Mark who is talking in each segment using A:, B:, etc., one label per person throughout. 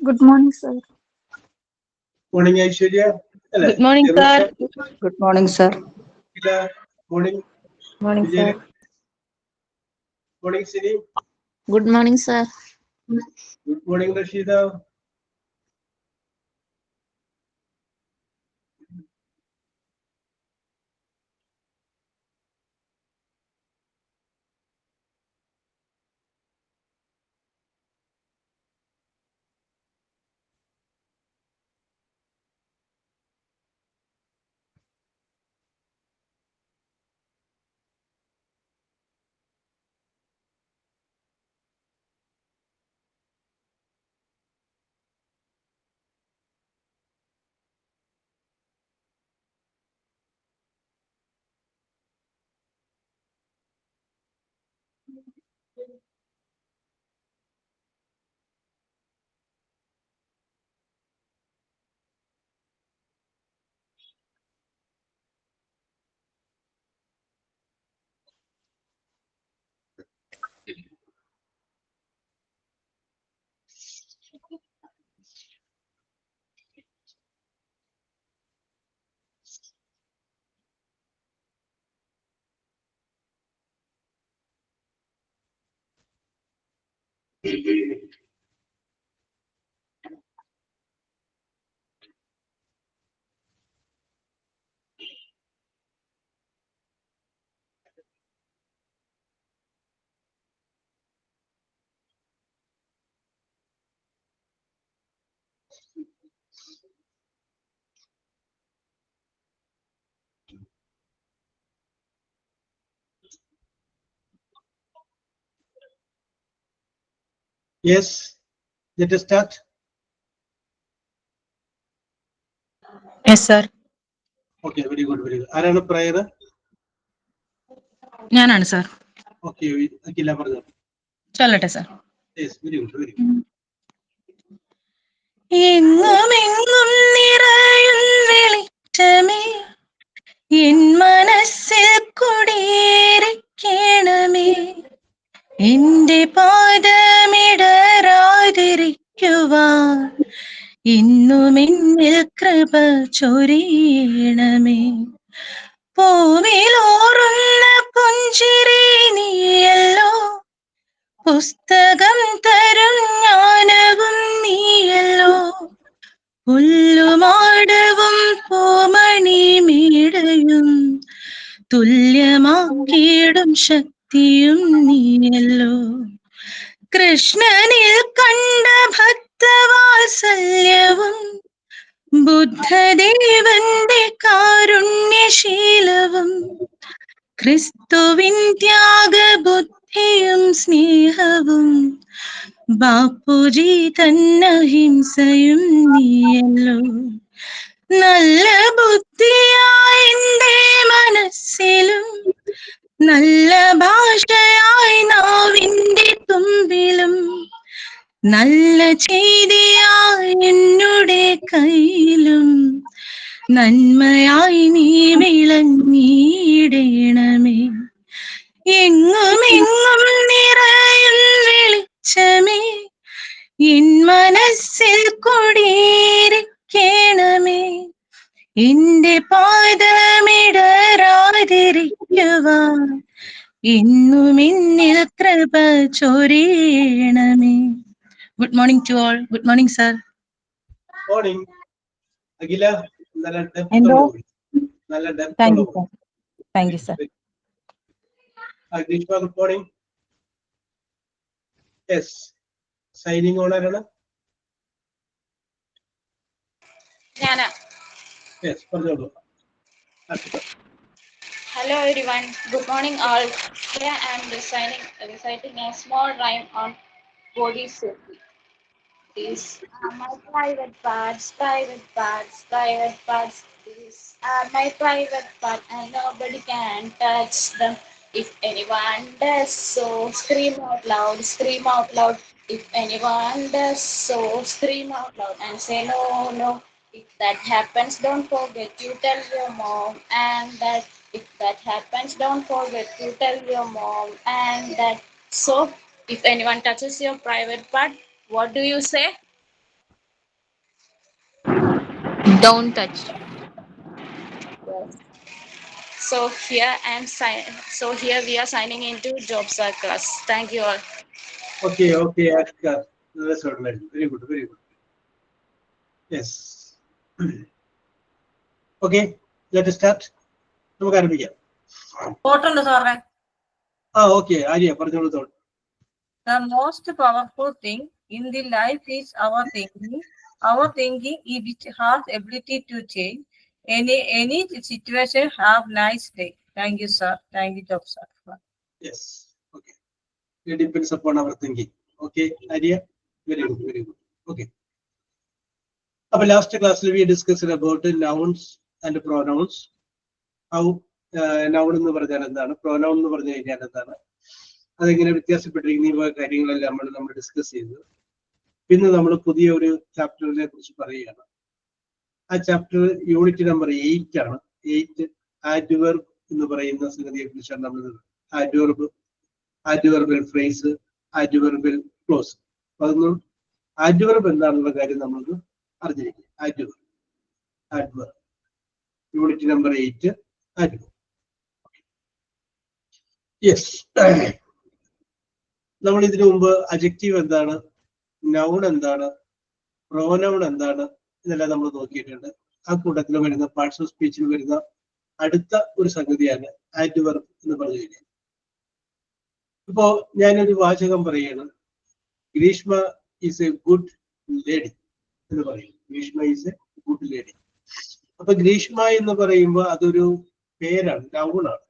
A: Good morning, sir.
B: Morning, Aishwarya. Hello.
C: Good morning, sir.
A: Good morning, sir.
B: Morning,
C: Morning,
B: Vijay.
C: sir.
B: Morning, Siri.
D: Good morning, sir.
B: Good morning, Rashida. Yes, let us start.
C: Yes, sir.
B: Okay, very good, very good. ആരാണ് prayer?
C: ഞാനാണ് sir.
B: Okay, Akila പറഞ്ഞു.
C: ചൊല്ലട്ടെ sir.
B: Yes, very good, very good.
C: എങ്ങുമെങ്ങും നിറയും വെളിച്ചമേ N മനസ്സിൽ കുടിയിരിക്കണമേ എന്റെ പാദമിടരാതിരിക്കുവാൻ ഇന്നും എന്നിൽ കൃപ ചൊരിയണമേ പൂവിലോറുന്ന പുഞ്ചിരി നീയല്ലോ പുസ്തകം തരും ജ്ഞാനവും നീയല്ലോ പുല്ലുമാടവും പൂമണി മീടയും തുല്യമാക്കിയിടും ശക്തിയും നീയല്ലോ കൃഷ്ണനിൽ കണ്ട ഭക്തവാത്സല്യവും ബുദ്ധദേവന്റെ കാരുണ്യശീലവും ക്രിസ്തുവിൻ ത്യാഗബുദ്ധിയും സ്നേഹവും ബാപ്പുജി തന്നഹിംസയും നീയല്ലോ നല്ല ബുദ്ധിയായി എൻ്റെ മനസ്സിലും നല്ല ഭാഷയായി നാവിൻ്റെ തുമ്പിലും നല്ല ചെയ്തിയായി എന്നുടെ കയ്യിലും നന്മയായി നീ വിളങ്ങിയിടണമേ എങ്ങുമെങ്ങും നിറയും വെളിച്ചമേ എൻ മനസ്സിൽ കുടിയിരിക്കണമേ എന്റെ പാദമിടരാതിരിക്കുവാൻ എന്നും എന്നിൽ കൃപ ചൊരിയണമേ. Good morning to all. Good morning sir.
B: Morning. Akila, നല്ല depth
C: എന്തോ?
B: ഉള്ള voice. നല്ല depth
C: താങ്ക്
B: ഉള്ള
C: you sir.
B: voice.
C: Thank you sir.
B: Grishma, good morning. Yes. Signing on ആരാണ്?
D: ഞാനാ.
B: Yes, പറഞ്ഞോളൂ.
D: Hello everyone. Good morning all. Here I am reciting a small rhyme on body safety. These are my private parts, private parts, private parts. These are my private parts and nobody can touch them. If anyone does so, scream out loud, scream out loud. If anyone does so, scream out loud and say no, no. If that happens, don't forget you tell your mom and that. If that happens, don't forget you tell your mom and that. So, if anyone touches your private part, what do you say?
E: Don't touch.
D: So here we are signing into jobs are class. Thank you all.
B: Okay, Ashkar. That's all right. Very good, very good. Yes. Okay, let us start. നമുക്ക് ആരംഭിക്കാം. Okay, Arya പറഞ്ഞോളൂ.
F: The most powerful thing in the life is our thinking. Our thinking is which has ability to change any situation. Have nice day. Thank you, sir. Thank you, job sir.
B: Yes. Okay. It depends upon our thinking. Okay, Arya. Very good, very good. Okay. Our last class we discussed about the nouns and pronouns. How noun എന്ന് പറഞ്ഞാൽ എന്താണ്, pronoun എന്ന് പറഞ്ഞു കഴിഞ്ഞാൽ എന്താണ്, അതെങ്ങനെ വ്യത്യാസപ്പെട്ടിരിക്കുന്ന കാര്യങ്ങളെല്ലാം നമ്മൾ ഡിസ്കസ് ചെയ്തു. പിന്നെ നമ്മൾ പുതിയ ഒരു ചാപ്റ്ററിനെ കുറിച്ച് പറയുകയാണ്. ആ ചാപ്റ്റർ യൂണിറ്റ് നമ്പർ 8 ആണ്. 8 adverb എന്ന് പറയുന്ന സംഗതിയെ കുറിച്ചാണ് നമ്മൾ adverbal phrase, adverbal clause. അതൊന്നും adverb എന്താണെന്നുള്ള കാര്യം നമ്മൾക്ക് അറിഞ്ഞിരിക്കും. adverb unit number 8 adverb. Yes, നമ്മൾ ഇതിനു മുമ്പ് അഡ്ജക്റ്റീവ് എന്താണ്, നൗൺ എന്താണ്, പ്രോനൗൺ എന്താണ് ഇതെല്ലാം നമ്മൾ നോക്കിയിട്ടുണ്ട്. ആ കൂട്ടത്തിൽ വരുന്ന പാർട്സ് ഓഫ് സ്പീച്ചിൽ വരുന്ന അടുത്ത ഒരു സംഗതിയാണ് ആഡ്വർബ് എന്ന് പറഞ്ഞു കഴിഞ്ഞാൽ. ഇപ്പോ ഞാനൊരു വാചകം പറയുകയാണ്, Greeshma is A good lady എന്ന് പറയും. Greeshma is A good lady. അപ്പൊ ഗ്രീഷ്മ എന്ന് പറയുമ്പോൾ അതൊരു പേരാണ്, നൗണാണ്.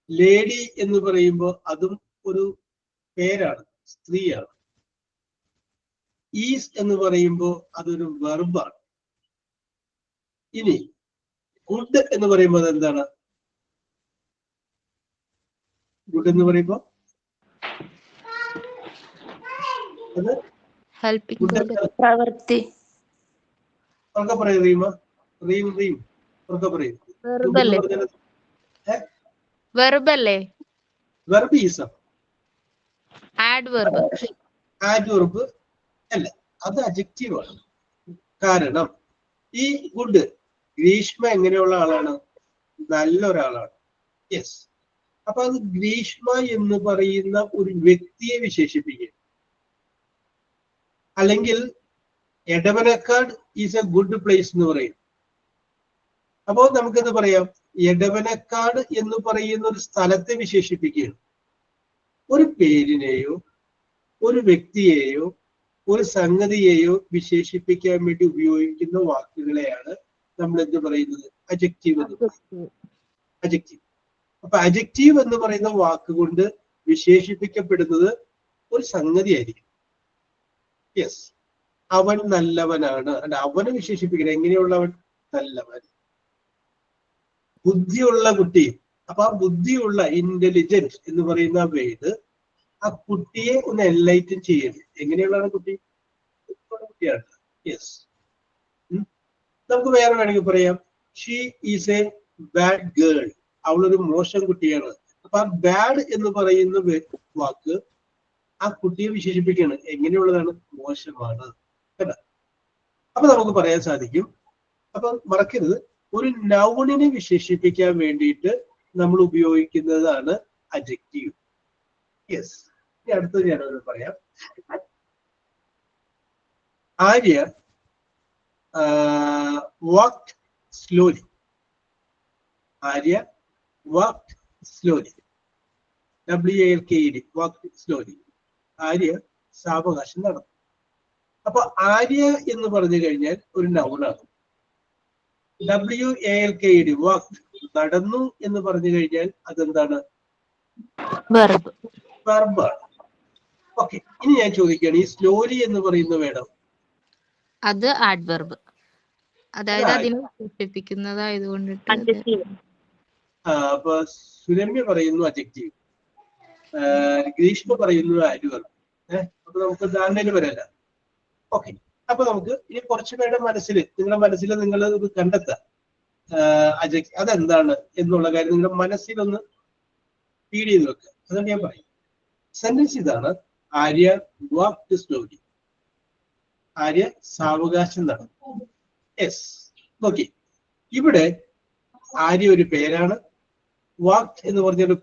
B: ലേഡി എന്ന് പറയുമ്പോൾ അതും ഒരു പേരാണ്, സ്ത്രീയാണ്. ഈസ് എന്ന് പറയുമ്പോൾ അതൊരു വെർബാണ്. ഇനി ഗുഡ് എന്ന് പറയുമ്പോൾ അതെന്താണ്? ഗുഡ് എന്ന് പറയുമ്പോൾ അത്
E: Helping
B: ഗുഡ്
E: verb.
A: പ്രവൃത്തി.
B: ഉറക്കെ പറയും റീമ, റീം ഉറക്കെ പറയും.
E: Verb അല്ലേ? Verb അല്ലേ?
B: വെർബ് ഈസം.
E: Adverb.
B: ആഡ്വർബ് അല്ല, അത് അഡ്ജക്റ്റീവ് ആണ്. കാരണം ഈ ഗുഡ്, ഗ്രീഷ്മ എങ്ങനെയുള്ള ആളാണ്? നല്ലൊരാളാണ്. യെസ്. അപ്പൊ അത് ഗ്രീഷ്മ എന്ന് പറയുന്ന ഒരു വ്യക്തിയെ വിശേഷിപ്പിക്കുക. അല്ലെങ്കിൽ Edavanakkad is A good place എന്ന് പറയും. അപ്പോ നമുക്കെന്ത് പറയാം? എടവനക്കാട് എന്ന് പറയുന്ന ഒരു സ്ഥലത്തെ വിശേഷിപ്പിക്കുകയാണ്. ഒരു പേരിനെയോ ഒരു വ്യക്തിയെയോ ഒരു സംഗതിയെയോ വിശേഷിപ്പിക്കാൻ വേണ്ടി ഉപയോഗിക്കുന്ന വാക്കുകളെയാണ് നമ്മൾ എന്ത് പറയുന്നത്? അഡ്ജക്റ്റീവ് എന്ന് പറയുന്നത്. അഡ്ജക്റ്റീവ്. അപ്പൊ അഡ്ജക്റ്റീവ് എന്ന് പറയുന്ന വാക്കുകൊണ്ട് വിശേഷിപ്പിക്കപ്പെടുന്നത് ഒരു സംഗതി ആയിരിക്കും. യെസ്, അവൻ നല്ലവനാണ്. അല്ല, അവനെ വിശേഷിപ്പിക്കണം. എങ്ങനെയുള്ളവൻ? നല്ലവൻ. ബുദ്ധിയുള്ള കുട്ടി. അപ്പൊ ആ ബുദ്ധിയുള്ള, ഇന്റലിജന്റ് എന്ന് പറയുന്ന വേർഡ് ആ കുട്ടിയെ ഒന്ന് എൻലൈറ്റൻ ചെയ്യണം. എങ്ങനെയുള്ളതാണ് കുട്ടി? കുട്ടിയാണ്. യെസ്. നമുക്ക് വേറെ വേണമെങ്കിൽ പറയാം, she is A bad girl. അവളൊരു മോശം കുട്ടിയാണ്. അപ്പൊ ആ ബാഡ് എന്ന് പറയുന്ന വാക്ക് ആ കുട്ടിയെ വിശേഷിപ്പിക്കുകയാണ്. എങ്ങനെയുള്ളതാണ്? മോശമാണ്. കേട്ടോ? അപ്പൊ നമുക്ക് പറയാൻ സാധിക്കും. അപ്പൊ മറക്കരുത്, ഒരു നൗണിനെ വിശേഷിപ്പിക്കാൻ വേണ്ടിയിട്ട് നമ്മൾ ഉപയോഗിക്കുന്നതാണ് അഡ്ജക്റ്റീവ്. യെസ്. ഇനി അടുത്തത് ഞാനൊന്ന് പറയാം. Arya walked slowly. Arya walked slowly. WALKED, walked slowly. Arya സാവകാശം നടന്നു. അപ്പൊ ആര്യ എന്ന് പറഞ്ഞു കഴിഞ്ഞാൽ ഒരു നൗണാണ്. WALKED, walked, നടന്നു എന്ന് പറഞ്ഞു കഴിഞ്ഞാൽ അതെന്താണ്?
E: Verb.
B: വെർബാണ്. ഓക്കെ. ഇനി ഞാൻ ചോദിക്കുകയാണ്, ഈ സ്ലോലി എന്ന് പറയുന്ന വേണം
E: അത് adverb. അതായത് അതിനെ വിശേഷിപ്പിക്കുന്നതായതുകൊണ്ടിട്ട്
B: അപ്പൊ സുരമ്യ പറയുന്നു അഡ്ജക്റ്റീവ്, ഗ്രീഷ്മ പറയുന്നു ആഡ്വർബ്. അപ്പൊ നമുക്ക് ധാരണയിൽ വരല്ല. ഓക്കെ. അപ്പൊ നമുക്ക് ഇനി കുറച്ച് പേരുടെ മനസ്സിൽ, നിങ്ങളുടെ മനസ്സിൽ നിങ്ങൾ ഇത് കണ്ടെത്താം അതെന്താണ് എന്നുള്ള കാര്യം നിങ്ങളുടെ മനസ്സിലൊന്ന് ഫീഡ് ചെയ്ത് വെക്കുക. അതുകൊണ്ട് ഞാൻ പറയും. സെന്റൻസ് ഇതാണ്: ആര്യ വാക്ക്ഡ് സ്ലോലി. ആര്യ സാവകാശം നടന്നു. യെസ്. നോക്കി, ഇവിടെ ആര്യ ഒരു പേരാണ്, വാക്ക് എന്ന് പറഞ്ഞൊരു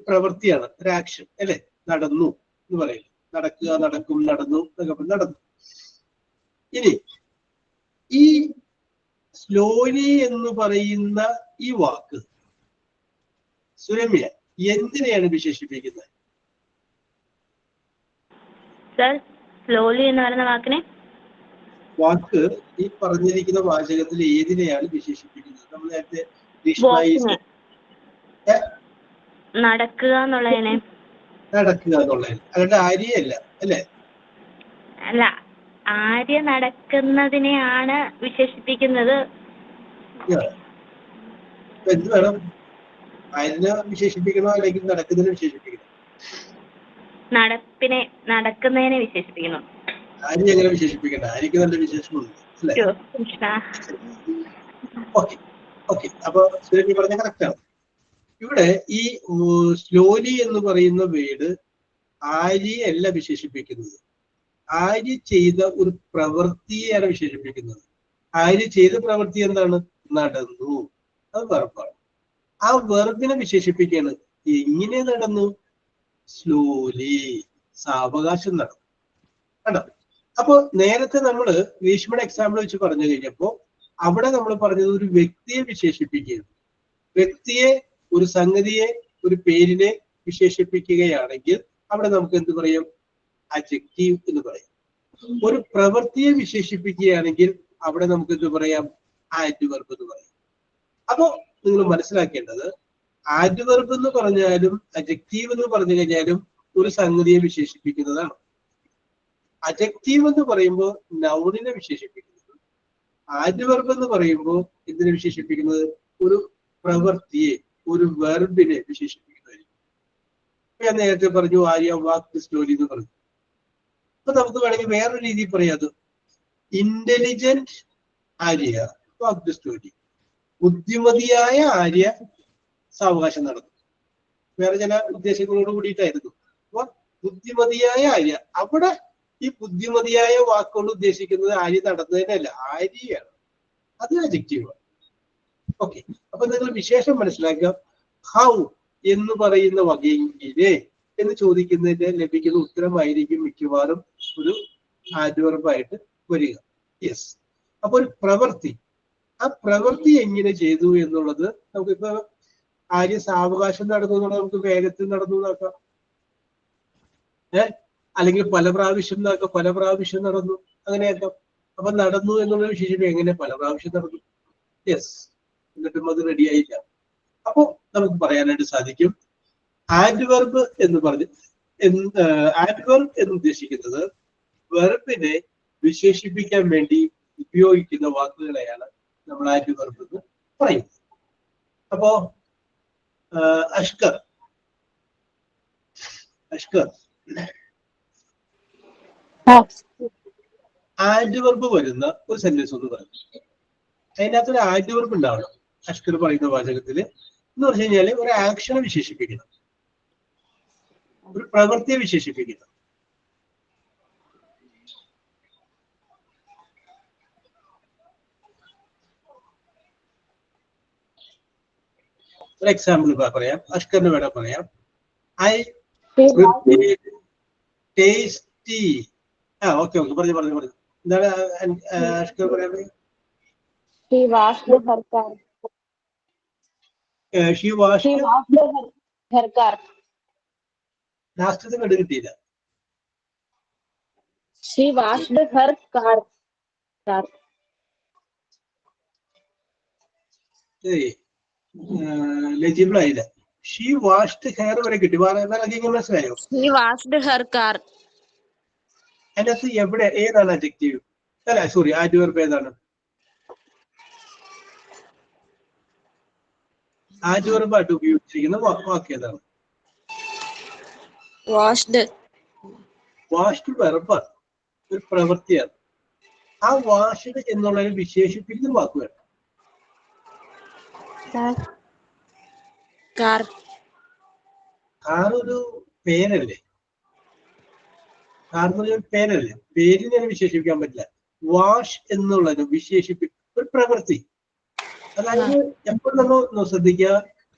B: പ്രവൃത്തിയാണ്, ഒരു ആക്ഷൻ അല്ലെ. നടന്നു എന്ന് പറയുന്നത്, നടക്കുക, നടക്കും, നടന്നു എന്നൊക്കെ നടന്നു. ഇനി ഈ സ്ലോലി എന്ന് പറയുന്ന ഈ വാക്ക് സുരമ്യ എന്തിനെയാണ് വിശേഷിപ്പിക്കുന്നത്?
G: സർ, സ്ലോലി എന്ന് പറയുന്ന വാക്കിനെ
B: വാക്ക് ഈ പറഞ്ഞിരിക്കുന്ന വാചകത്തിൽ ഏതിനെയാണ് വിശേഷിപ്പിക്കുന്നത്? നമ്മൾ നേരത്തെ
G: നടക്കുക എന്നുള്ളതിനെ.
B: നടക്കുക എന്നുള്ളതിന്, അതുകൊണ്ട് ആര്യയല്ല അല്ലെ?
G: അല്ല, ആര്യ നടക്കുന്നതിനെയാണ് വിശേഷിപ്പിക്കുന്നത്.
B: എന്ത് വേണം? ആര്യനെ വിശേഷിപ്പിക്കണോ അല്ലെങ്കിൽ നടക്കുന്നതിനെ വിശേഷിപ്പിക്കണോ?
G: നടക്കുന്നതിനെ വിശേഷിപ്പിക്കുന്നു.
B: ആര്യ എങ്ങനെ വിശേഷിപ്പിക്കണ്ട? ആര്യക്ക് നല്ല വിശേഷമുണ്ട് അല്ലെ? ഓക്കെ ഓക്കെ, അപ്പൊ സുരഭി പറഞ്ഞ കറക്റ്റാണ്. ഇവിടെ ഈ സ്ലോലി എന്ന് പറയുന്ന വേർഡ് ആര്യയല്ല വിശേഷിപ്പിക്കുന്നത്. ആര്യ ചെയ്ത ഒരു പ്രവൃത്തിയെയാണ് വിശേഷിപ്പിക്കുന്നത്. ആര്യ ചെയ്ത പ്രവൃത്തി എന്താണ്? നടന്നു. അത് വെർബാണ്. ആ വെർബിനെ വിശേഷിപ്പിക്കുകയാണ്. എങ്ങനെ നടന്നു? സ്ലോലി, സാവകാശം നടന്നു. കണ്ടോ? അപ്പൊ നേരത്തെ നമ്മള് ഭീഷ്മയുടെ എക്സാമ്പിൾ വെച്ച് പറഞ്ഞു കഴിഞ്ഞപ്പോ അവിടെ നമ്മൾ പറഞ്ഞത് ഒരു വ്യക്തിയെ വിശേഷിപ്പിക്കുകയാണ്. വ്യക്തിയെ, ഒരു സംഗതിയെ, ഒരു പേരിനെ വിശേഷിപ്പിക്കുകയാണെങ്കിൽ അവിടെ നമുക്ക് എന്ത് പറയാം? അഡ്ജക്റ്റീവ് എന്ന് പറയും. ഒരു പ്രവൃത്തിയെ വിശേഷിപ്പിക്കുകയാണെങ്കിൽ അവിടെ നമുക്ക് എന്ത് പറയാം? ആഡ്വർബ് എന്ന് പറയും. അപ്പോ നിങ്ങൾ മനസ്സിലാക്കേണ്ടത്, ആഡ്വർബ് എന്ന് പറഞ്ഞാലും അഡ്ജക്റ്റീവ് എന്ന് പറഞ്ഞു കഴിഞ്ഞാലും ഒരു സംഗതിയെ വിശേഷിപ്പിക്കുന്നതാണ്. അഡ്ജക്റ്റീവ് എന്ന് പറയുമ്പോൾ നൗണിനെ വിശേഷിപ്പിക്കുന്നത്, ആഡ്വർബ് എന്ന് പറയുമ്പോൾ എന്തിനെ വിശേഷിപ്പിക്കുന്നത്? ഒരു പ്രവൃത്തിയെ, ഒരു വെർബിനെ വിശേഷിപ്പിക്കുന്നതായിരിക്കും. ഞാൻ നേരത്തെ പറഞ്ഞു ആര്യ വാക്ക് സ്ലോലി എന്ന് പറഞ്ഞു. അപ്പൊ നമുക്ക് വേണമെങ്കിൽ വേറൊരു രീതിയിൽ പറയാം, ഇന്റലിജന്റ് ആര്യ വാക്ക് സ്ലോലി, ബുദ്ധിമതിയായ ആര്യ സാവകാശം നടന്നു. വേറെ ചില ഉദ്ദേശങ്ങളോട് കൂടിയിട്ടായിരുന്നു. അപ്പൊ ബുദ്ധിമതിയായ ആര്യ, അവിടെ ഈ ബുദ്ധിമതിയായ വാക്കുകൊണ്ട് ഉദ്ദേശിക്കുന്നത് ആര്യ നടന്നതിനല്ല, ആര്യയാണ്. അത് അഡ്ജക്റ്റീവാണ്. ഓക്കെ, അപ്പൊ നിങ്ങൾ വിശേഷം മനസ്സിലാക്കുക. ഹൗ എന്ന് പറയുന്ന വകയെങ്കിലേ എന്ന് ചോദിക്കുന്നതിന് ലഭിക്കുന്ന ഉത്തരമായിരിക്കും മിക്കവാറും ഒരു ആഡ്വർബായിട്ട് വരിക. യെസ്. അപ്പൊ ഒരു പ്രവൃത്തി, ആ പ്രവൃത്തി എങ്ങനെ ചെയ്തു എന്നുള്ളത് നമുക്കിപ്പോ ആര്യ സാവകാശം നടന്നു എന്നുള്ളത് നമുക്ക് വേഗത്തിൽ നടന്നു എന്നാക്കാം, അല്ലെങ്കിൽ പല പ്രാവശ്യം എന്നാക്കാം, പല പ്രാവശ്യം നടന്നു അങ്ങനെയാക്കാം. അപ്പൊ നടന്നു എന്നുള്ള വിശേഷിപ്പ് എങ്ങനെ? പല പ്രാവശ്യം നടന്നു. യെസ്. എന്നിട്ടും അത് റെഡി ആയില്ല. അപ്പോ നമുക്ക് പറയാനായിട്ട് സാധിക്കും ആഡ്വർബ് എന്ന് പറഞ്ഞ്, ആഡ്വർബ് എന്ന് ഉദ്ദേശിക്കുന്നത് വെർബിനെ വിശേഷിപ്പിക്കാൻ വേണ്ടി ഉപയോഗിക്കുന്ന വാക്കുകളെയാണ് നമ്മൾ ആഡ്വർബ് എന്ന് പറയുന്നത്. അപ്പോ അഷ്കർ ആഡ്വർബ് വരുന്ന ഒരു സെന്റൻസ് ഒന്ന് പറഞ്ഞു. അതിനകത്തൊരു ആഡ്വർബ് ഉണ്ടാവണം അഷ്കർ പറയുന്ന വാചകത്തില്. എന്ന് പറഞ്ഞു കഴിഞ്ഞാല് ഒരു ആക്ഷനെ വിശേഷിപ്പിക്കണം, ഒരു പ്രവൃത്തിയെ വിശേഷിപ്പിക്കണം. ഒരു എക്സാമ്പിൾ പറയാം, അഷ്കറിന് വേണം പറയാം. I tasty. ഓക്കെ ഓക്കെ, പറഞ്ഞു. എന്താണ് അഷ്കർ പറയാൻ?
D: She washed her car.
B: She washed
D: her car.
B: ലാസ്റ്റത്തെ കണ്ടു കിട്ടിയില്ല.
D: She washed her car.
B: Legible ആയില്ല. ഷീ വാഷ്ഡ് ഹെയർ വരെ കിട്ടി. മനസ്സിലായോ?
E: She washed her car.
B: അതിനകത്ത് എവിടെ ഏതാണ് അഡ്ജക്റ്റീവ്? അല്ല സോറി, ആഡ്വർബ് ഏതാണ്? ആഡ്വർബ് ആയിട്ട് ഉപയോഗിച്ചിരിക്കുന്ന വാക്ക് ഏതാണ്? വാഷ്ഡ് വെർബാണ്, ഒരു പ്രവൃത്തിയാണ്. ആ വാഷ്ഡ് എന്നുള്ളതിനെ വിശേഷിപ്പിക്കുന്ന വാക്ക് വേണം. കാർ ഒരു പേരല്ലേ? കാർ എന്ന് പറഞ്ഞ പേരല്ലേ? പേരിനെ വിശേഷിപ്പിക്കാൻ പറ്റില്ല. വാഷ് എന്നുള്ളതിന് ഒരു പ്രവൃത്തി. അതായത് എപ്പോഴും നമ്മൾ ശ്രദ്ധിക്കുക,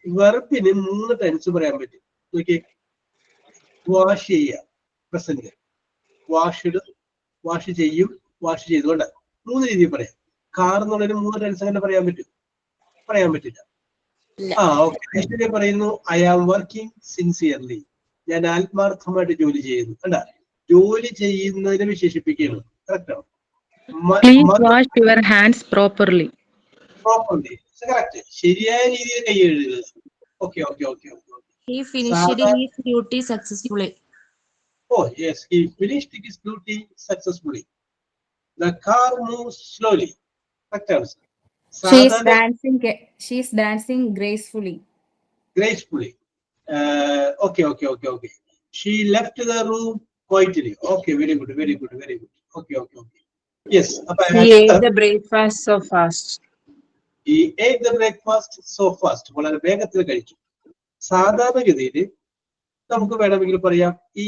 B: വെർബിന് 3 ടെൻസ് പറയാൻ പറ്റും. നോക്കിയേ, വാഷ് ചെയ്യുക പ്രസന്റ്, വാഷ്ഡ് വാഷ് ചെയ്യും, വാഷ് ചെയ്തുകൊണ്ട് 3 രീതിയിൽ പറയാം. കാർ എന്നുള്ളൊരു 3 ടെൻസ് അങ്ങനെ പറയാൻ പറ്റും? പറയാൻ പറ്റില്ല. ഓക്കെ, പറയുന്നു ഐ ആം വർക്കിംഗ് സിൻസിയർലി, ഞാൻ ആത്മാർത്ഥമായിട്ട് ജോലി ചെയ്യുന്നു. അല്ല, ജോലി ചെയ്യുന്നതിനെ വിശേഷിപ്പിക്കുകയാണ്. കറക്റ്റ് ആണോ?
C: Please wash your hands properly.
B: Properly correct, ശരിയായ രീതിയിൽ കൈ എഴുതുക. Okay okay okay okay.
E: He finished his duty successfully.
B: Oh yes, he finished his duty successfully. The car moves slowly. Correct answer.
H: She is dancing gracefully.
B: Gracefully. Okay. She left the room quietly. Okay, very good. Okay. Yes.
H: He ate the breakfast so fast.
B: He ate the breakfast so fast. വളരെ വേഗത്തിൽ കഴിച്ചു. സാധാരണഗതിയിൽ നമുക്ക് വേണമെങ്കിൽ പറയാം, ഈ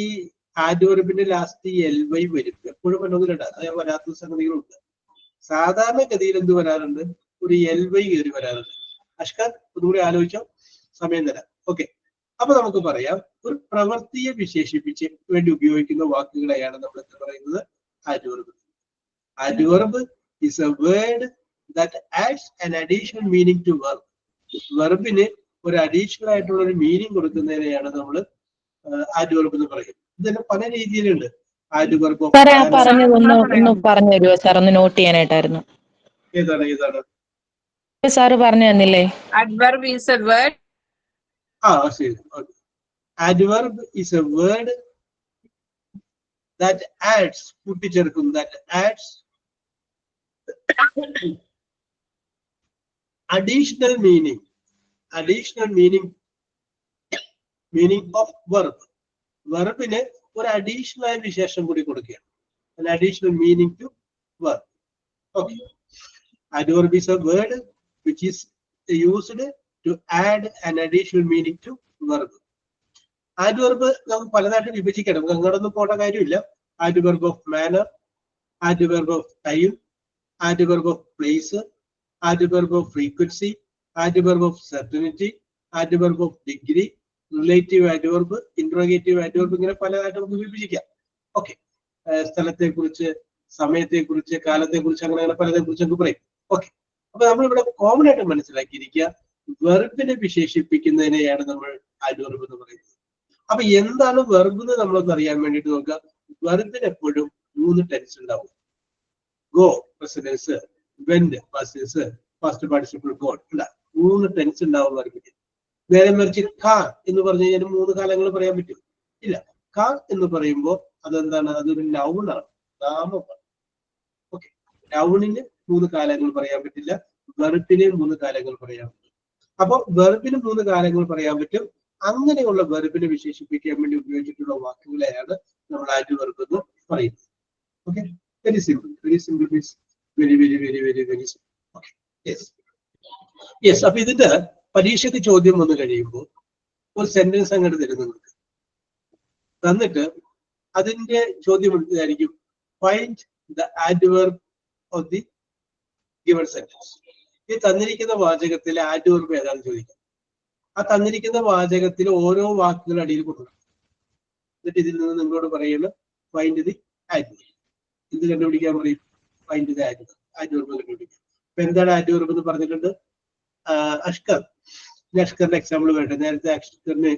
B: ആഡ്വർബിന്റെ last LY വരും. എപ്പോഴും വേണമെന്നില്ല, വരാത്ത സംഗതികളുണ്ട്. സാധാരണഗതിയിൽ എന്ത് വരാറുണ്ട്? ഒരു LY കയറി വരാറുണ്ട്. അഷ്കർ ഒന്നുകൂടി ആലോചിച്ചോ, സമയം തരാം. ഓക്കെ, അപ്പൊ നമുക്ക് പറയാം, ഒരു പ്രവൃത്തിയെ വിശേഷിപ്പിച്ച് വേണ്ടി ഉപയോഗിക്കുന്ന വാക്കുകളെയാണ് നമ്മൾ എന്താ പറയുന്നത്? Adverb. Adverb is a word that adds an additional meaning to verb. വെർബിന് ഒരു അഡീഷണൽ ആയിട്ടുള്ള ഒരു മീനിങ് കൊടുക്കുന്നതിനെയാണ് നമ്മൾ ആഡ്വർബ് എന്ന് പറയും. ഇതിന് പല രീതിയിലുണ്ട്. ആഡ്വർബ് ഓഫ്
C: ഒന്ന് പറഞ്ഞു തരുമോ സാർ? ഒന്ന് നോട്ട് ചെയ്യാനായിട്ടായിരുന്നു.
B: ഏതാണ്
C: സാറ് പറഞ്ഞു തന്നില്ലേ?
F: Adverb is a word.
B: ശരി. Adverb is a word that adds, കൂട്ടിച്ചേർക്കും, that adds additional meaning of verb. വെർബിന് ഒരു അഡീഷണൽ ആയ വിശേഷം കൂടി കൊടുക്കുകയാണ്. an additional meaning to verb. Okay, adverb is a word which is used to add an additional meaning to verb. adverb നമുക്ക് പലതായിട്ട് വിഭജിക്കണം, അങ്ങോട്ടൊന്നും പോകേണ്ട കാര്യമില്ല. adverb of manner, adverb of time, adverb of place, adverb of frequency, adverb of certainty, adverb of degree, relative adverb, interrogative adverb, ഇങ്ങനെ പലതായിട്ട് നമുക്ക് വിഭജിക്കാം. Okay, സ്ഥലത്തെ കുറിച്ച്, സമയത്തെ കുറിച്ച്, കാലത്തെ കുറിച്ച്, അങ്ങനെ പലതെ കുറിച്ച് നമുക്ക് പറയും. ഓക്കെ, അപ്പൊ നമ്മളിവിടെ കോമൺ ആയിട്ട് മനസ്സിലാക്കിയിരിക്കുക, വെർബിനെ വിശേഷിപ്പിക്കുന്നതിനെയാണ് നമ്മൾ adverb എന്ന് പറയുന്നത്. അപ്പൊ എന്താണ് വെർബ് എന്ന് നമ്മളൊന്ന് അറിയാൻ വേണ്ടിട്ട് നോക്കുക. വെർബിന് എപ്പോഴും 3 ടെൻസ് ഉണ്ടാവും. Go present tense, went past tense, past participle gone. 3 tense ഉണ്ടാവും വെർബിന്. നേരെ മറിച്ച് കാർ എന്ന് പറഞ്ഞു കഴിഞ്ഞാൽ 3 കാലങ്ങൾ പറയാൻ പറ്റും? ഇല്ല. കാർ എന്ന് പറയുമ്പോൾ അതെന്താണ്? അതൊരു നൗണാണ്, നാമമാണ്. ഓക്കെ, നൗണിന് 3 കാലങ്ങൾ പറയാൻ പറ്റില്ല, വെർബിന് 3 കാലങ്ങൾ പറയാൻ പറ്റും. അപ്പൊ വെർബിന് 3 കാലങ്ങൾ പറയാൻ പറ്റും. അങ്ങനെയുള്ള വെർബിനെ വിശേഷിപ്പിക്കാൻ വേണ്ടി ഉപയോഗിച്ചിട്ടുള്ള വാക്കുകളെയാണ് നമ്മൾ ആഡ്വർബ് എന്ന് പറയുന്നത്. Okay, very simple means very simple. Okay, yes. അപ്പൊ ഇതിന്റെ പരീക്ഷയ്ക്ക് ചോദ്യം വന്നു കഴിയുമ്പോൾ ഒരു സെന്റൻസ് അങ്ങോട്ട് തരും നിങ്ങൾക്ക്. തന്നിട്ട് അതിന്റെ ചോദ്യം ഇതായിരിക്കും, find the adverb of the given sentence. ഈ തന്നിരിക്കുന്ന വാചകത്തിലെ ആഡ്വർബ് ഏതാണെന്ന് ചോദിക്കാം. ആ തന്നിരിക്കുന്ന വാചകത്തിൽ ഓരോ വാക്കുകൾ അടിയിൽ കൊടുക്കണം. എന്നിട്ട് ഇതിൽ നിന്ന് നിങ്ങളോട് പറയുന്നത് ഫൈൻഡ് ദി ആഡ്വർബ്. ഇത് കണ്ടുപിടിക്കാൻ പറയും, ഫൈൻഡ് ദി ആഡ്വർബ് കണ്ടുപിടിക്കാം. ഇപ്പൊ എന്താണ് ആഡ്വർബ് എന്ന് പറഞ്ഞിട്ടുണ്ട് അഷ്കർ. അഷ്കറിന്റെ എക്സാമ്പിൾ വേണ്ട. നേരത്തെ അഷ്കറിന്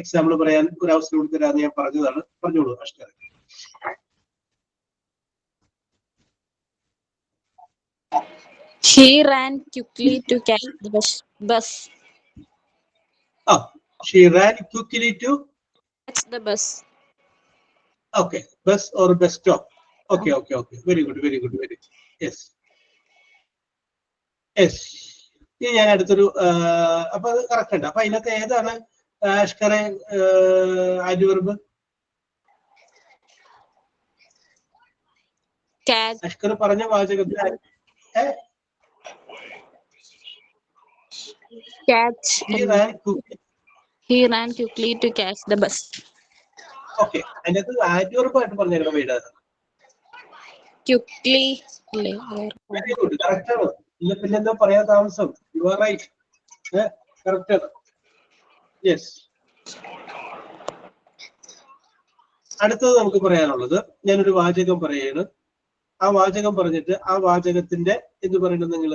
B: എക്സാമ്പിൾ പറയാൻ ഒരു അവസരം കൊടുത്തരാന്ന് ഞാൻ പറഞ്ഞതാണ്. പറഞ്ഞോളൂ Ashkar.
D: She ran quickly to catch the bus.
B: She ran quickly to
D: Catch the bus.
B: Okay, bus or bus stop. Okay. Very good. Yes. ഇനി ഞാൻ അടുത്തൊരു അപ്പൊ അത് കറക്റ്റ് ഉണ്ട്. അപ്പൊ അതിനകത്ത് ഏതാണ് അഷ്കറെ ആഡ്വർബ്? അഷ്കർ പറഞ്ഞ വാചകത്തിൽ
D: Catch. He ran quickly to catch the bus.
B: Okay, അതിനകത്ത് ആഡ്വർബ് ആയിട്ട് പറഞ്ഞേക്കണം വീട്
E: Quickly.
B: വെരി ഗുഡ്, കറക്റ്റ് ആണ്. പിന്നെ എന്താ പറയാൻ താമസം? യു ആർ റൈറ്റ്, കറക്റ്റ് ആണ്. യെസ്. അടുത്തത് നമുക്ക് പറയാനുള്ളത്, ഞാനൊരു വാചകം പറയാണ്. ആ വാചകം പറഞ്ഞിട്ട് ആ വാചകത്തിന്റെ എന്ത് പറയണം നിങ്ങൾ,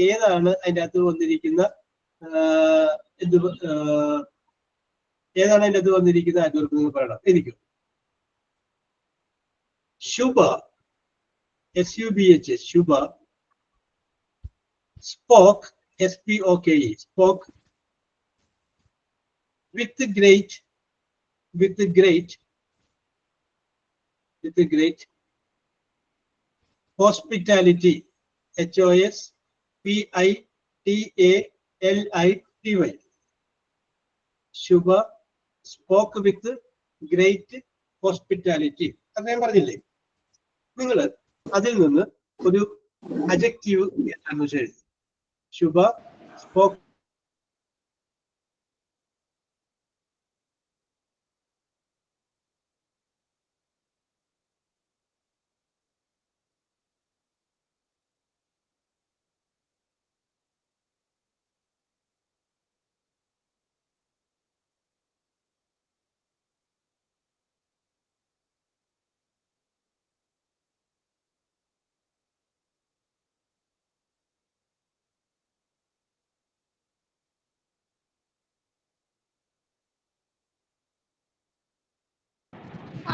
B: ഏതാണ് അതിന്റെ അകത്ത് വന്നിരിക്കുന്ന ഏതാണ് അതിന്റെ അകത്ത് വന്നിരിക്കുന്ന ആഗ്രഹം നിങ്ങൾ പറയണം. എനിക്കും Shubha, SUBH, Shubha spoke, SPOKE, spoke with great hospitality, HOSPITALITY. Shubha spoke with great hospitality. അത് ഞാൻ പറഞ്ഞില്ലേ? നിങ്ങൾ അതിൽ നിന്ന് ഒരു അഡ്ജക്റ്റീവ് എന്ന് എഴുതി. ശുഭ സ്പോക്ക്